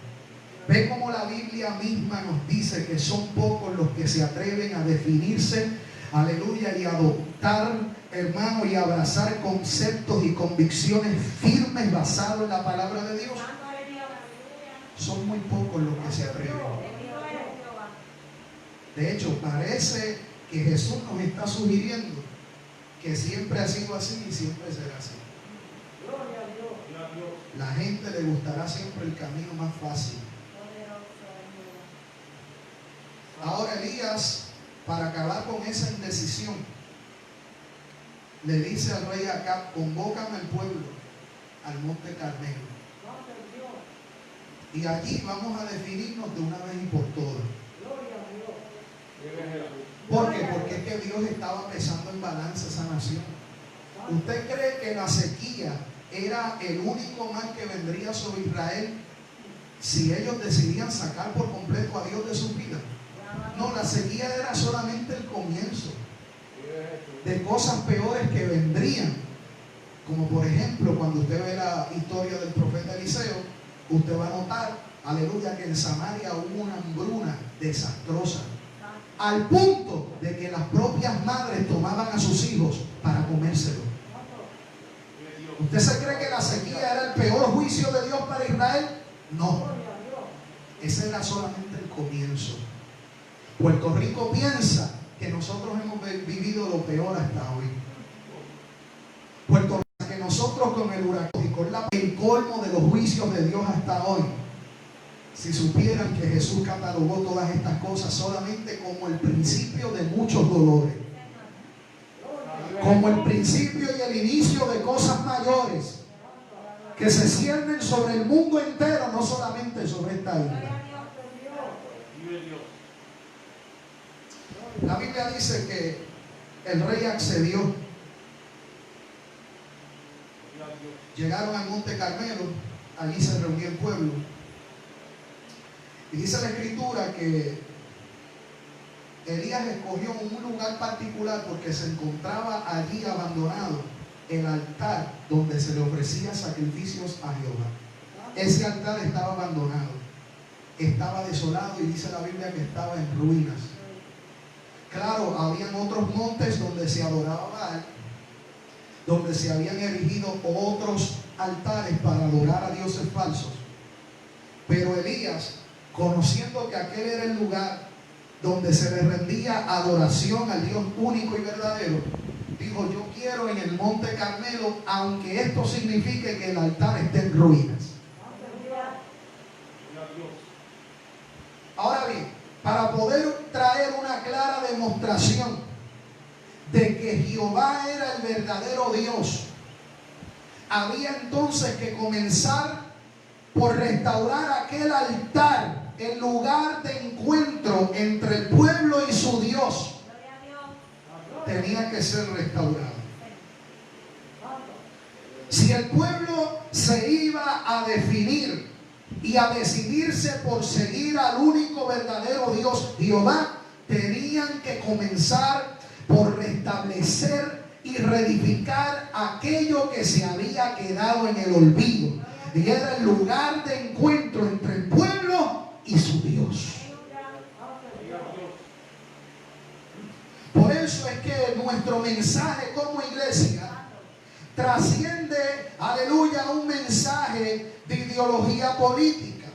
Ve cómo la Biblia misma nos dice que son pocos los que se atreven a definirse, aleluya, y adoptar, hermano, y abrazar conceptos y convicciones firmes basados en la palabra de Dios. Son muy pocos los que se atreven. De hecho, parece que Jesús nos está sugiriendo que siempre ha sido así y siempre será así. La gente le gustará siempre el camino más fácil. Ahora Elías, para acabar con esa indecisión, le dice al rey Acab: convócame al pueblo al monte Carmelo, y allí vamos a definirnos de una vez y por todas. ¿Por qué? Porque es que Dios estaba pesando en balanza esa nación. ¿Usted cree que la sequía era el único mal que vendría sobre Israel si ellos decidían sacar por completo a Dios de su vida? No, la sequía era solamente el comienzo de cosas peores que vendrían. Como por ejemplo, cuando usted ve la historia del profeta Eliseo, usted va a notar, aleluya, que en Samaria hubo una hambruna desastrosa, al punto de que las propias madres tomaban a sus hijos para comérselo. ¿Usted se cree que la sequía era el peor juicio de Dios para Israel? No, ese era solamente el comienzo. Puerto Rico piensa que nosotros hemos vivido lo peor hasta hoy. Puerto Rico, que nosotros con el huracán y con el colmo de los juicios de Dios hasta hoy, si supieran que Jesús catalogó todas estas cosas solamente como el principio de muchos dolores, como el principio y el inicio de cosas mayores que se ciernen sobre el mundo entero, no solamente sobre esta isla. La Biblia dice que el rey accedió. Llegaron al monte Carmelo, allí se reunió el pueblo. Y dice la escritura que Elías escogió un lugar particular porque se encontraba allí abandonado el altar donde se le ofrecía sacrificios a Jehová. Ese altar estaba abandonado, estaba desolado, y dice la Biblia que estaba en ruinas. Claro, habían otros montes donde se adoraba Baal, donde se habían erigido otros altares para adorar a dioses falsos. Pero Elías, conociendo que aquel era el lugar donde se le rendía adoración al Dios único y verdadero, dijo: yo quiero en el monte Carmelo, aunque esto signifique que el altar esté en ruinas. Ahora bien, para poder traer una clara demostración de que Jehová era el verdadero Dios, había entonces que comenzar por restaurar aquel altar, el lugar de encuentro entre el pueblo y su Dios. Tenía que ser restaurado. Si el pueblo se iba a definir y a decidirse por seguir al único verdadero Dios, Jehová, tenían que comenzar por restablecer y reedificar aquello que se había quedado en el olvido, y era el lugar de encuentro entre el pueblo y su Dios. Por eso es que nuestro mensaje como iglesia trasciende, aleluya, un mensaje de ideología política.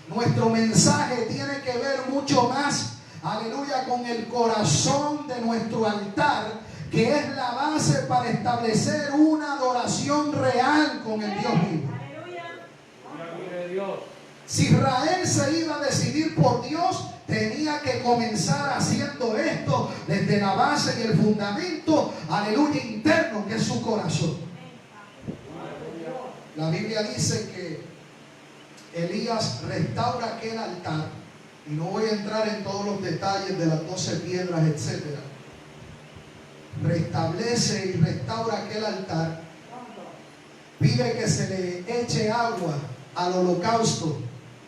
Nuestro mensaje tiene que ver mucho más, aleluya, con el corazón de nuestro altar, que es la base para establecer una adoración real con el Dios vivo. Si Israel se iba a decidir por Dios, tenía que comenzar haciendo esto desde la base y el fundamento, aleluya, interno, que es su corazón. La Biblia dice que Elías restaura aquel altar, y no voy a entrar en todos los detalles de las 12 piedras, etcétera. Restablece y restaura aquel altar, pide que se le eche agua al holocausto,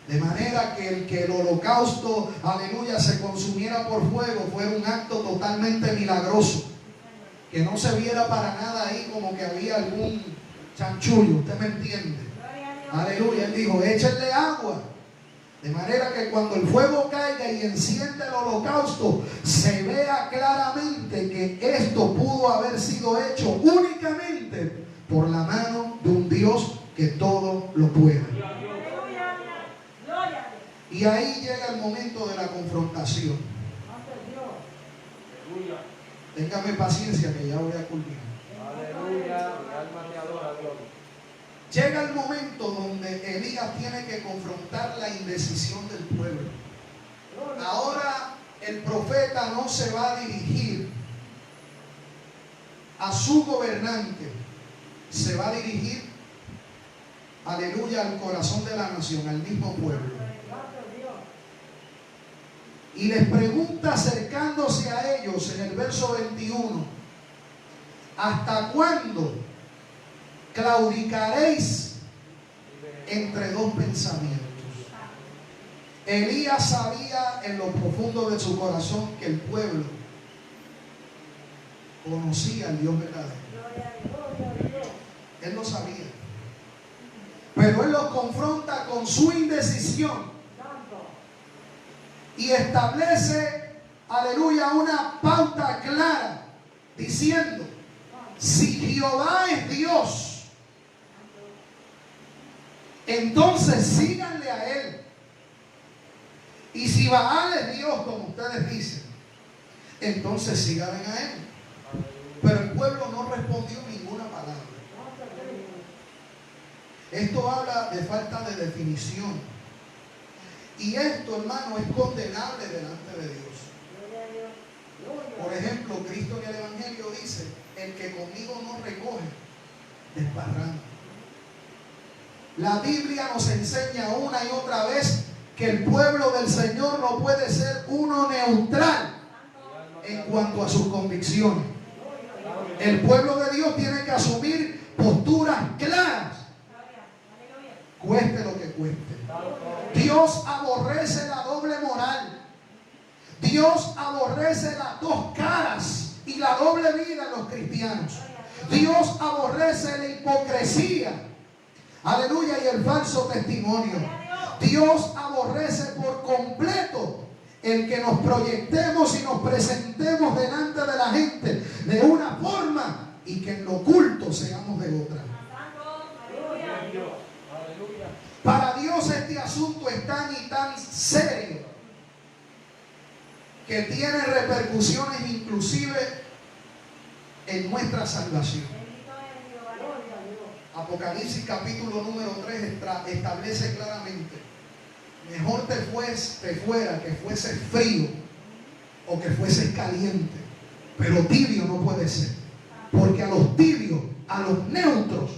de manera que el holocausto, aleluya, se consumiera por fuego. Fue un acto totalmente milagroso, que no se viera para nada ahí como que había algún chanchullo, usted me entiende. Aleluya, él dijo, échenle agua, de manera que cuando el fuego caiga y enciende el holocausto, se vea claramente que esto pudo haber sido hecho únicamente por la mano de un Dios que todo lo puede. Y ahí llega el momento de la confrontación. Téngame paciencia que ya voy a culminar. Aleluya, mi alma te adora, Dios. Llega el momento donde Elías tiene que confrontar la indecisión del pueblo. Ahora el profeta no se va a dirigir a su gobernante, se va a dirigir, aleluya, al corazón de la nación, al mismo pueblo. Y les pregunta, acercándose a ellos en el verso 21, ¿hasta cuándo claudicaréis entre dos pensamientos? Elías sabía en lo profundo de su corazón que el pueblo conocía al Dios verdadero. Él lo sabía. Pero él los confronta con su indecisión y establece, aleluya, una pauta clara, diciendo: si Jehová es Dios, entonces síganle a él. Y si Baal es Dios, como ustedes dicen, entonces síganle a él. Pero el pueblo no respondió ninguna palabra. Esto habla de falta de definición. Y esto, hermano, es condenable delante de Dios. Por ejemplo, Cristo en el Evangelio dice: el que conmigo no recoge, desparrama. La Biblia nos enseña una y otra vez que el pueblo del Señor no puede ser uno neutral en cuanto a sus convicciones. El pueblo de Dios tiene que asumir posturas claras, cueste lo que cueste. Dios aborrece la doble moral. Dios aborrece las dos caras y la doble vida en los cristianos. Dios aborrece la hipocresía, aleluya, y el falso testimonio. Dios aborrece por completo el que nos proyectemos y nos presentemos delante de la gente de una forma y que en lo oculto seamos de otra. Para Dios este asunto es tan y tan serio que tiene repercusiones inclusive en nuestra salvación. Apocalipsis capítulo número 3 establece claramente: mejor te fuera que fuese frío o que fuese caliente, pero tibio no puede ser, porque a los tibios, a los neutros,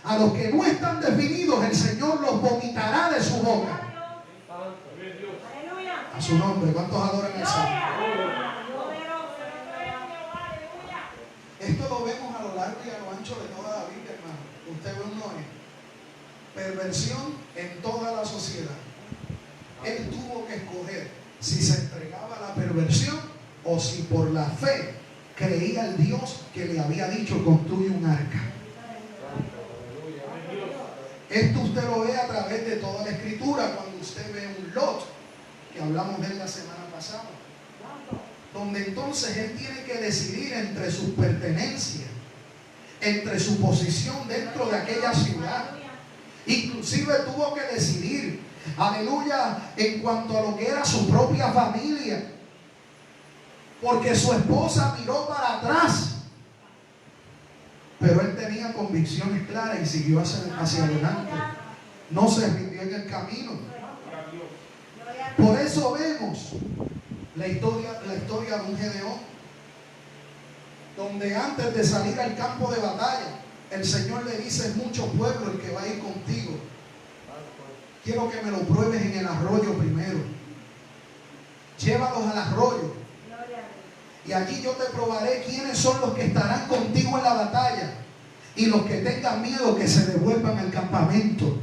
a los que no están definidos, el Señor los vomitará de su boca. A su nombre, ¿cuántos adoran al Señor? Esto lo vemos a lo largo y a lo ancho de toda la Biblia, hermano. Usted ve un Noé, perversión en toda la sociedad. Él tuvo que escoger si se entregaba a la perversión o si por la fe creía al Dios que le había dicho: construye un arca. Esto usted lo ve a través de toda la escritura. Cuando usted ve un Lot, que hablamos de él la semana pasada, donde entonces él tiene que decidir entre sus pertenencias, entre su posición dentro de aquella ciudad. Inclusive tuvo que decidir, aleluya, en cuanto a lo que era su propia familia, porque su esposa miró para atrás, pero él tenía convicciones claras y siguió hacia adelante. No se rindió en el camino. Por eso vemos la historia de un Gedeón, donde antes de salir al campo de batalla, el Señor le dice: es mucho pueblo el que va a ir contigo. Quiero que me lo pruebes en el arroyo primero. Llévalos al arroyo. Y allí yo te probaré quiénes son los que estarán contigo en la batalla. Y los que tengan miedo, que se devuelvan al campamento.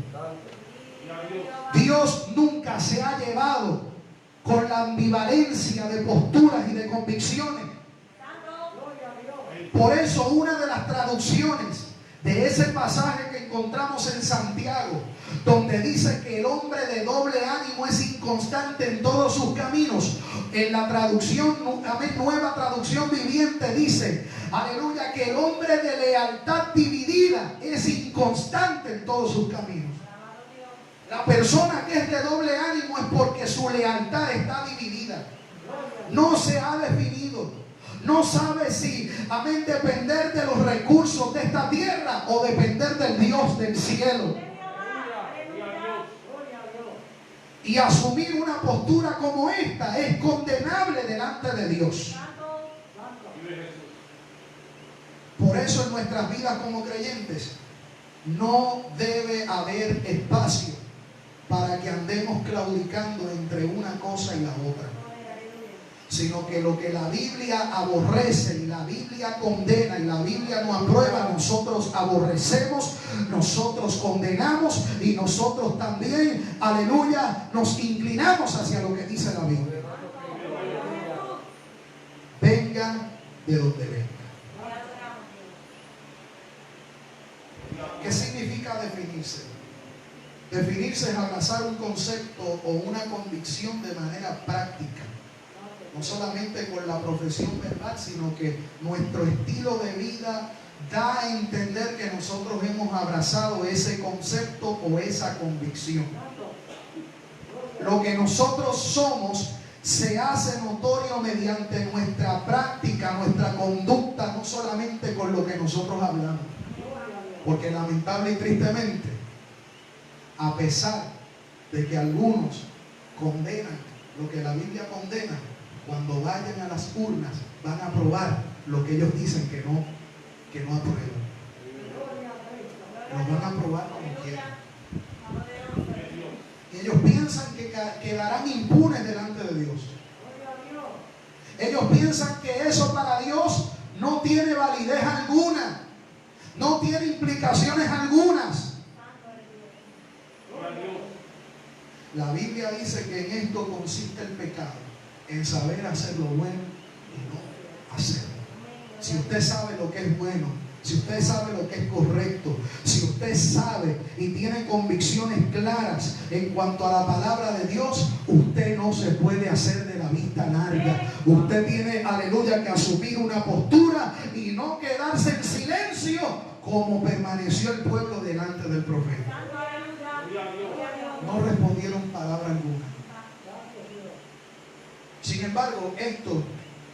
Dios nunca se ha llevado con la ambivalencia de posturas y de convicciones. Por eso una de las traducciones de ese pasaje que encontramos en Santiago, donde dice que el hombre de doble ánimo es inconstante en todos sus caminos, en la traducción, Nueva Traducción Viviente, dice, aleluya, que el hombre de lealtad dividida es inconstante en todos sus caminos. La persona que es de doble ánimo es porque su lealtad está dividida, no se ha definido. No sabe si, amén, depender de los recursos de esta tierra o depender del Dios del cielo. Y asumir una postura como esta es condenable delante de Dios. Por eso en nuestras vidas como creyentes no debe haber espacio para que andemos claudicando entre una cosa y la otra, sino que lo que la Biblia aborrece y la Biblia condena y la Biblia no aprueba, nosotros aborrecemos, nosotros condenamos y nosotros también, aleluya, nos inclinamos hacia lo que dice la Biblia. Venga de donde venga. ¿Qué significa definirse? Definirse es abrazar un concepto o una convicción de manera práctica. No solamente con la profesión verbal, sino que nuestro estilo de vida da a entender que nosotros hemos abrazado ese concepto o esa convicción. Lo que nosotros somos se hace notorio mediante nuestra práctica, nuestra conducta, no solamente con lo que nosotros hablamos. Porque lamentable y tristemente, a pesar de que algunos condenan lo que la Biblia condena, cuando vayan a las urnas van a aprobar lo que ellos dicen que no aprueban. Lo van a aprobar como quieran. Y ellos piensan que quedarán impunes delante de Dios. Ellos piensan que eso para Dios no tiene validez alguna, no tiene implicaciones algunas. La Biblia dice que en esto consiste el pecado, en saber hacer lo bueno y no hacerlo. Si usted sabe lo que es bueno, si usted sabe lo que es correcto, si usted sabe y tiene convicciones claras en cuanto a la palabra de Dios, usted no se puede hacer de la vista larga. Usted tiene, aleluya, que asumir una postura y no quedarse en silencio como permaneció el pueblo delante del profeta. No respondieron palabra alguna. Sin embargo, esto,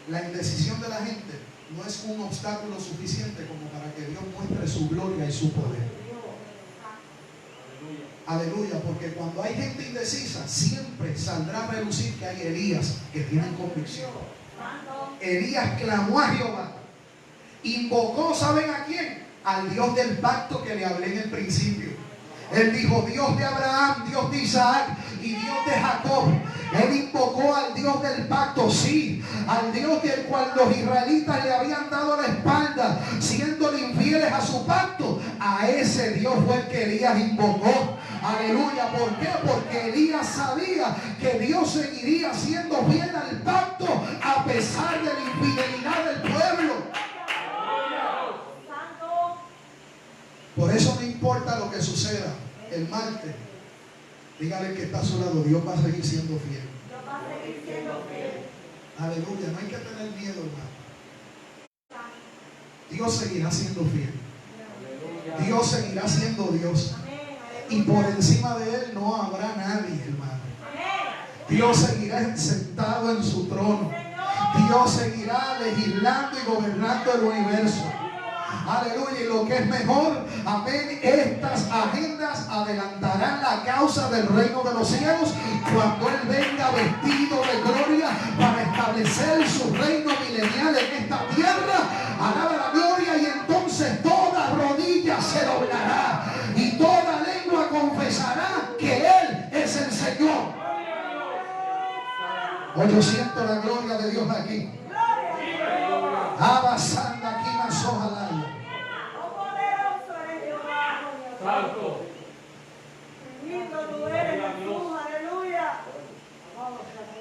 la indecisión de la gente, no es un obstáculo suficiente como para que Dios muestre su gloria y su poder. Aleluya, porque cuando hay gente indecisa, siempre saldrá a relucir que hay Elías que tienen convicción. Elías clamó a Jehová, invocó, ¿saben a quién? Al Dios del pacto que le hablé en el principio. Él dijo: Dios de Abraham, Dios de Isaac y Dios de Jacob. Él invocó al Dios del pacto, sí, al Dios del cual los israelitas le habían dado la espalda, siendo infieles a su pacto. A ese Dios fue el que Elías invocó. Aleluya. ¿Por qué? Porque Elías sabía que Dios seguiría siendo fiel al pacto a pesar de la infidelidad del pueblo. Por eso no importa lo que suceda el martes. Dígale que está a su lado: Dios va a seguir siendo fiel. Aleluya, no hay que tener miedo, hermano. Dios seguirá siendo fiel. Dios seguirá siendo Dios. Y por encima de Él no habrá nadie, hermano. Dios seguirá sentado en su trono. Dios seguirá legislando y gobernando el universo. aleluya, y lo que es mejor, amén, estas agendas adelantarán la causa del reino de los cielos cuando Él venga vestido de gloria para establecer su reino milenial en esta tierra. Alaba la gloria, y entonces toda rodilla se doblará y toda lengua confesará que Él es el Señor. Hoy yo siento la gloria de Dios aquí. Abasanda aquí más ojalá. Santo.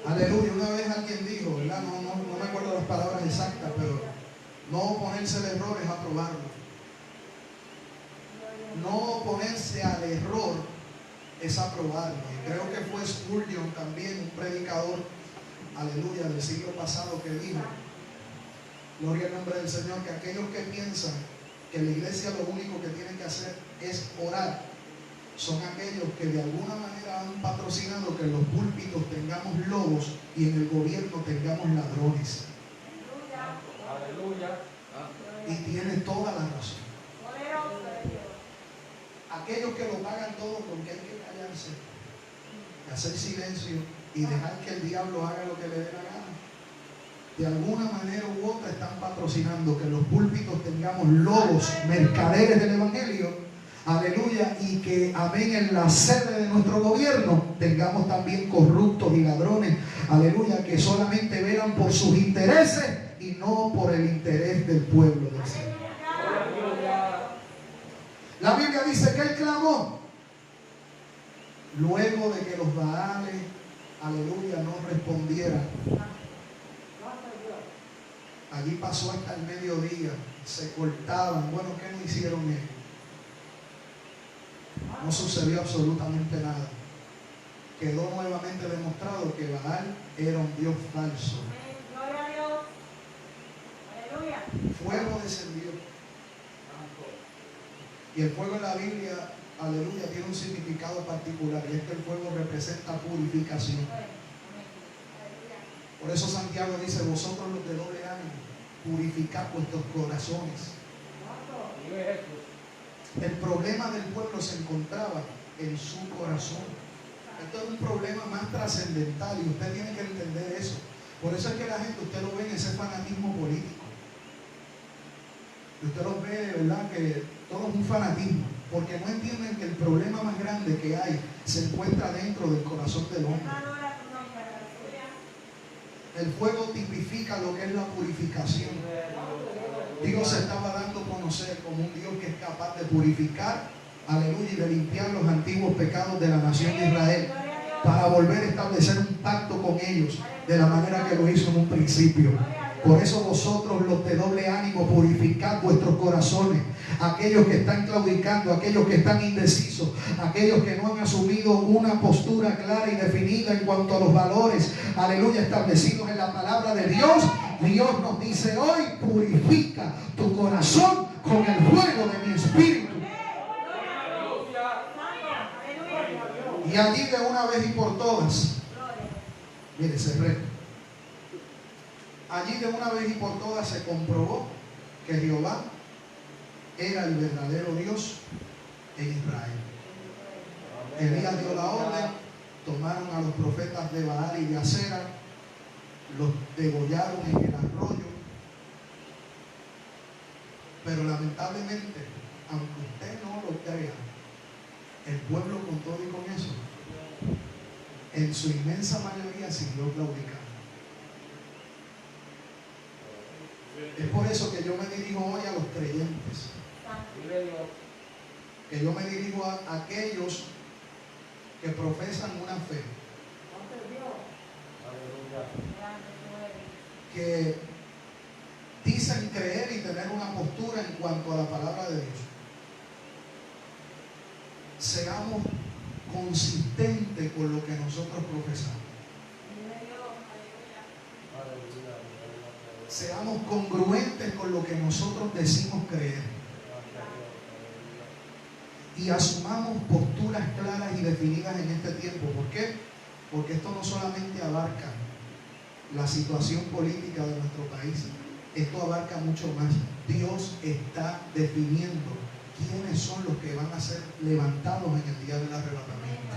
Aleluya. Una vez alguien dijo, ¿verdad? No me acuerdo las palabras exactas, pero no oponerse al error es aprobarlo. No oponerse al error es aprobarlo. Y creo que fue Spurgeon también, un predicador, aleluya, del siglo pasado, que dijo, gloria al nombre del Señor, que aquellos que piensan que la iglesia lo único que tienen que hacer es orar, son aquellos que de alguna manera han patrocinado que en los púlpitos tengamos lobos y en el gobierno tengamos ladrones. Aleluya. Y tiene toda la razón. Aquellos que lo pagan todo porque hay que callarse, hacer silencio y dejar que el diablo haga lo que le dé la gana, de alguna manera u otra están patrocinando que en los púlpitos tengamos lobos, mercaderes del evangelio, aleluya, y que, amén, en la sede de nuestro gobierno tengamos también corruptos y ladrones, aleluya, que solamente velan por sus intereses y no por el interés del pueblo del Señor. La Biblia dice que Él clamó luego de que los Baales, aleluya, no respondieran. Allí pasó hasta el mediodía, se cortaban. Bueno, ¿qué no hicieron ellos? No sucedió absolutamente nada. Quedó nuevamente demostrado que Baal era un Dios falso. Gloria a Dios. Aleluya. Fuego descendió. Y el fuego en la Biblia, aleluya, tiene un significado particular, y es que el fuego representa purificación. Por eso Santiago dice, vosotros los de doble ánimo, purificad vuestros corazones. El problema del pueblo se encontraba en su corazón. Esto es un problema más trascendental y usted tiene que entender eso. Por eso es que la gente, usted lo ve en ese fanatismo político. Y usted lo ve, ¿verdad?, que todo es un fanatismo, porque no entienden que el problema más grande que hay se encuentra dentro del corazón del hombre. El fuego tipifica lo que es la purificación. Dios se estaba dando a conocer como un Dios que es capaz de purificar, aleluya, y de limpiar los antiguos pecados de la nación de Israel, para volver a establecer un pacto con ellos de la manera que lo hizo en un principio. Por eso vosotros, los de doble ánimo, purificad vuestros corazones. Aquellos que están claudicando, aquellos que están indecisos, aquellos que no han asumido una postura clara y definida en cuanto a los valores, aleluya, establecidos en la palabra de Dios. Dios nos dice hoy, purifica tu corazón con el fuego de mi espíritu. Y allí de una vez y por todas, mire, se reto. Allí de una vez y por todas se comprobó que Jehová era el verdadero Dios en Israel. Elías dio la orden, tomaron a los profetas de Baal y de Acera, los degollaron en el arroyo. Pero lamentablemente, aunque usted no lo crea, el pueblo con todo y con eso, en su inmensa mayoría siguió claudicando. Es por eso que yo me dirijo hoy a los creyentes. Que yo me dirijo a aquellos que profesan una fe. Que dicen creer y tener una postura en cuanto a la palabra de Dios. Seamos consistentes con lo que nosotros profesamos. Seamos congruentes con lo que nosotros decimos creer. Y asumamos posturas claras y definidas en este tiempo. ¿Por qué? Porque esto no solamente abarca la situación política de nuestro país, esto abarca mucho más. Dios está definiendo quiénes son los que van a ser levantados en el día del arrebatamiento.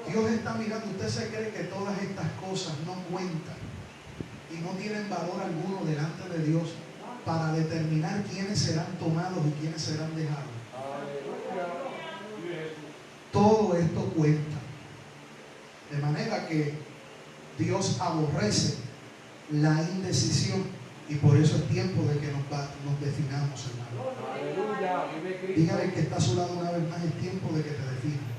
Dios está mirando. Usted se cree que todas estas cosas no cuentan y no tienen valor alguno delante de Dios para determinar quiénes serán tomados y quiénes serán dejados. Todo esto cuenta. De manera que Dios aborrece la indecisión y por eso es tiempo de que nos definamos, hermano. Dígale que está a su lado una vez más, es tiempo de que te definas.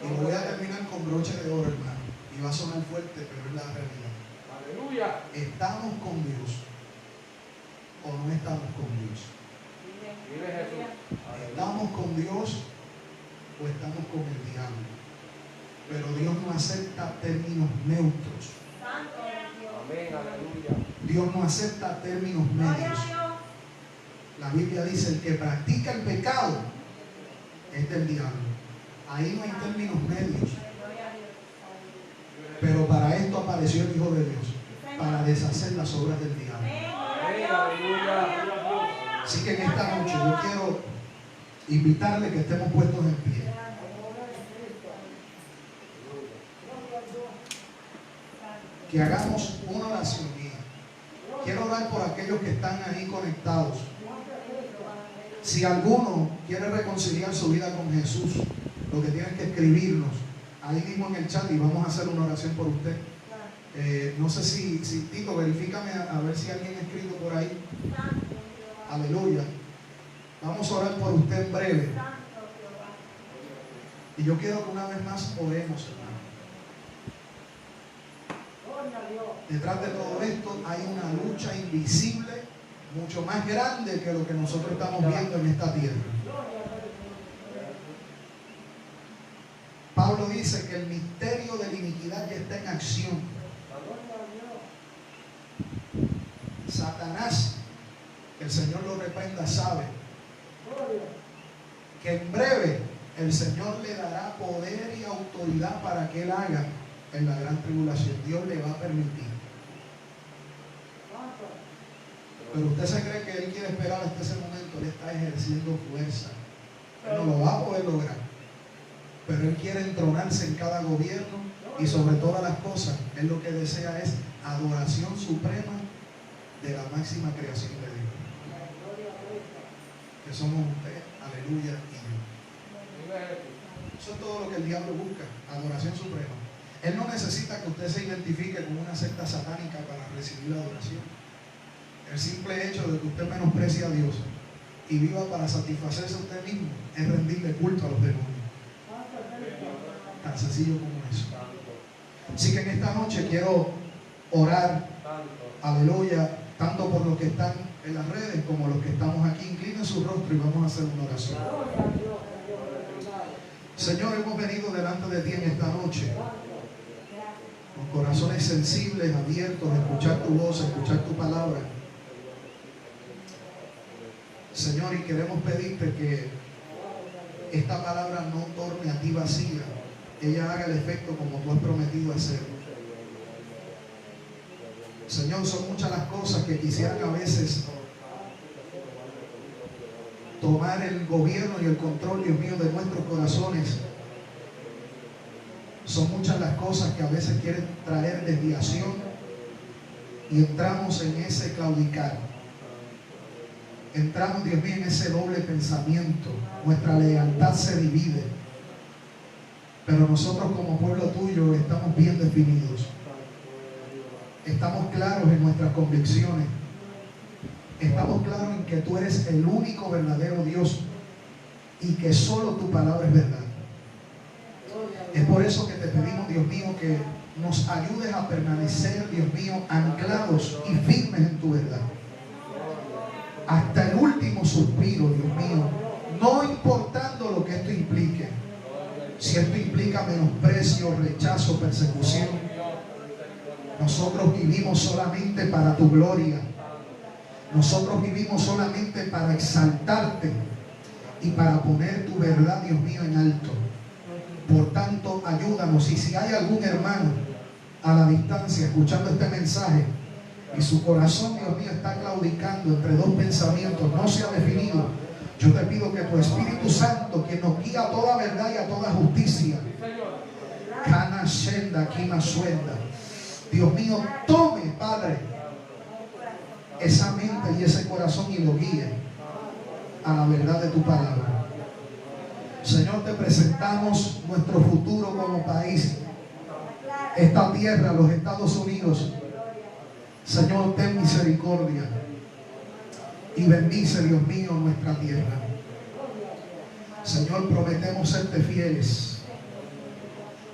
Y lo voy a terminar con broche de oro, hermano. Y va a sonar fuerte, pero es la realidad. Aleluya. ¿Estamos con Dios o no estamos con Dios? Vive Jesús. ¿Estamos con Dios o estamos con el diablo? Pero Dios no acepta términos neutros. Amén, aleluya. Dios no acepta términos medios. La Biblia dice: el que practica el pecado es del diablo. Ahí no hay términos medios. Pero para esto apareció el Hijo de Dios, para deshacer las obras del diablo. Amén, aleluya. Así que en esta noche yo quiero invitarle que estemos puestos en pie. Que hagamos una oración mía. Quiero orar por aquellos que están ahí conectados. Si alguno quiere reconciliar su vida con Jesús, lo que tiene es que escribirnos ahí mismo en el chat y vamos a hacer una oración por usted. No sé si Tito, verifícame a ver si alguien ha escrito por ahí. Aleluya. Vamos a orar por usted en breve. Y yo quiero que una vez más oremos, hermano. Detrás de todo esto hay una lucha invisible, mucho más grande que lo que nosotros estamos viendo en esta tierra. Pablo dice que el misterio de la iniquidad ya está en acción. Satanás, que el Señor lo reprenda, sabe que en breve el Señor le dará poder y autoridad para que Él haga en la gran tribulación. Dios le va a permitir. Pero usted se cree que Él quiere esperar hasta ese momento. Él está ejerciendo fuerza. Él no lo va a poder lograr. Pero Él quiere entronarse en cada gobierno y sobre todas las cosas, Él lo que desea es adoración suprema de la máxima creación de Dios. Que somos usted, aleluya, y yo. Eso es todo lo que el diablo busca, adoración suprema. Él no necesita que usted se identifique con una secta satánica para recibir la adoración. El simple hecho de que usted menosprecie a Dios y viva para satisfacerse a usted mismo es rendirle culto a los demonios. Tan sencillo como eso. Así que en esta noche quiero orar, aleluya, tanto por los que están en las redes como los que estamos aquí. Inclinen su rostro y vamos a hacer una oración. Señor, hemos venido delante de ti en esta noche con corazones sensibles, abiertos a escuchar tu voz, a escuchar tu palabra. Señor, y queremos pedirte que esta palabra no torne a ti vacía, ella haga el efecto como tú has prometido hacer. Señor, son muchas las cosas que quisieran a veces tomar el gobierno y el control, Dios mío, de nuestros corazones. Son muchas las cosas que a veces quieren traer desviación y entramos en ese claudicar. Entramos, Dios mío, en ese doble pensamiento. Nuestra lealtad se divide. Pero nosotros como pueblo tuyo estamos bien definidos. Estamos claros en nuestras convicciones. Estamos claros en que tú eres el único verdadero Dios y que solo tu palabra es verdad. Es por eso que te pedimos, Dios mío, que nos ayudes a permanecer, Dios mío, anclados y firmes en tu verdad. Hasta el último suspiro, Dios mío, no importando lo que esto implique. Si esto implica menosprecio, rechazo, persecución, nosotros vivimos solamente para tu gloria. Nosotros vivimos solamente para exaltarte y para poner tu verdad, Dios mío, en alto. Por tanto, ayúdanos. Y si hay algún hermano a la distancia escuchando este mensaje y su corazón, Dios mío, está claudicando entre dos pensamientos, no se ha definido, yo te pido que tu Espíritu Santo, quien nos guía a toda verdad y a toda justicia, Cana Shenda, Kima Suenda, Dios mío, tome, Padre, esa mente y ese corazón y lo guíe a la verdad de tu palabra. Señor, te presentamos nuestro futuro como país, esta tierra, los Estados Unidos. Señor, ten misericordia y bendice, Dios mío, nuestra tierra. Señor, prometemos serte fieles,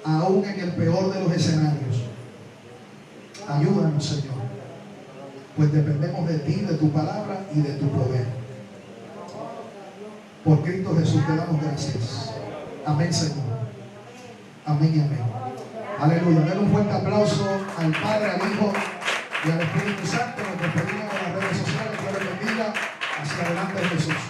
aún en el peor de los escenarios. Ayúdanos, Señor, pues dependemos de ti, de tu palabra y de tu poder. Por Cristo Jesús te damos gracias. Amén, Señor. Amén y amén. Aleluya. Denle un fuerte aplauso al Padre, al Hijo y al Espíritu Santo. Nos despedimos en las redes sociales. Dios les bendiga. Hacia adelante, Jesús.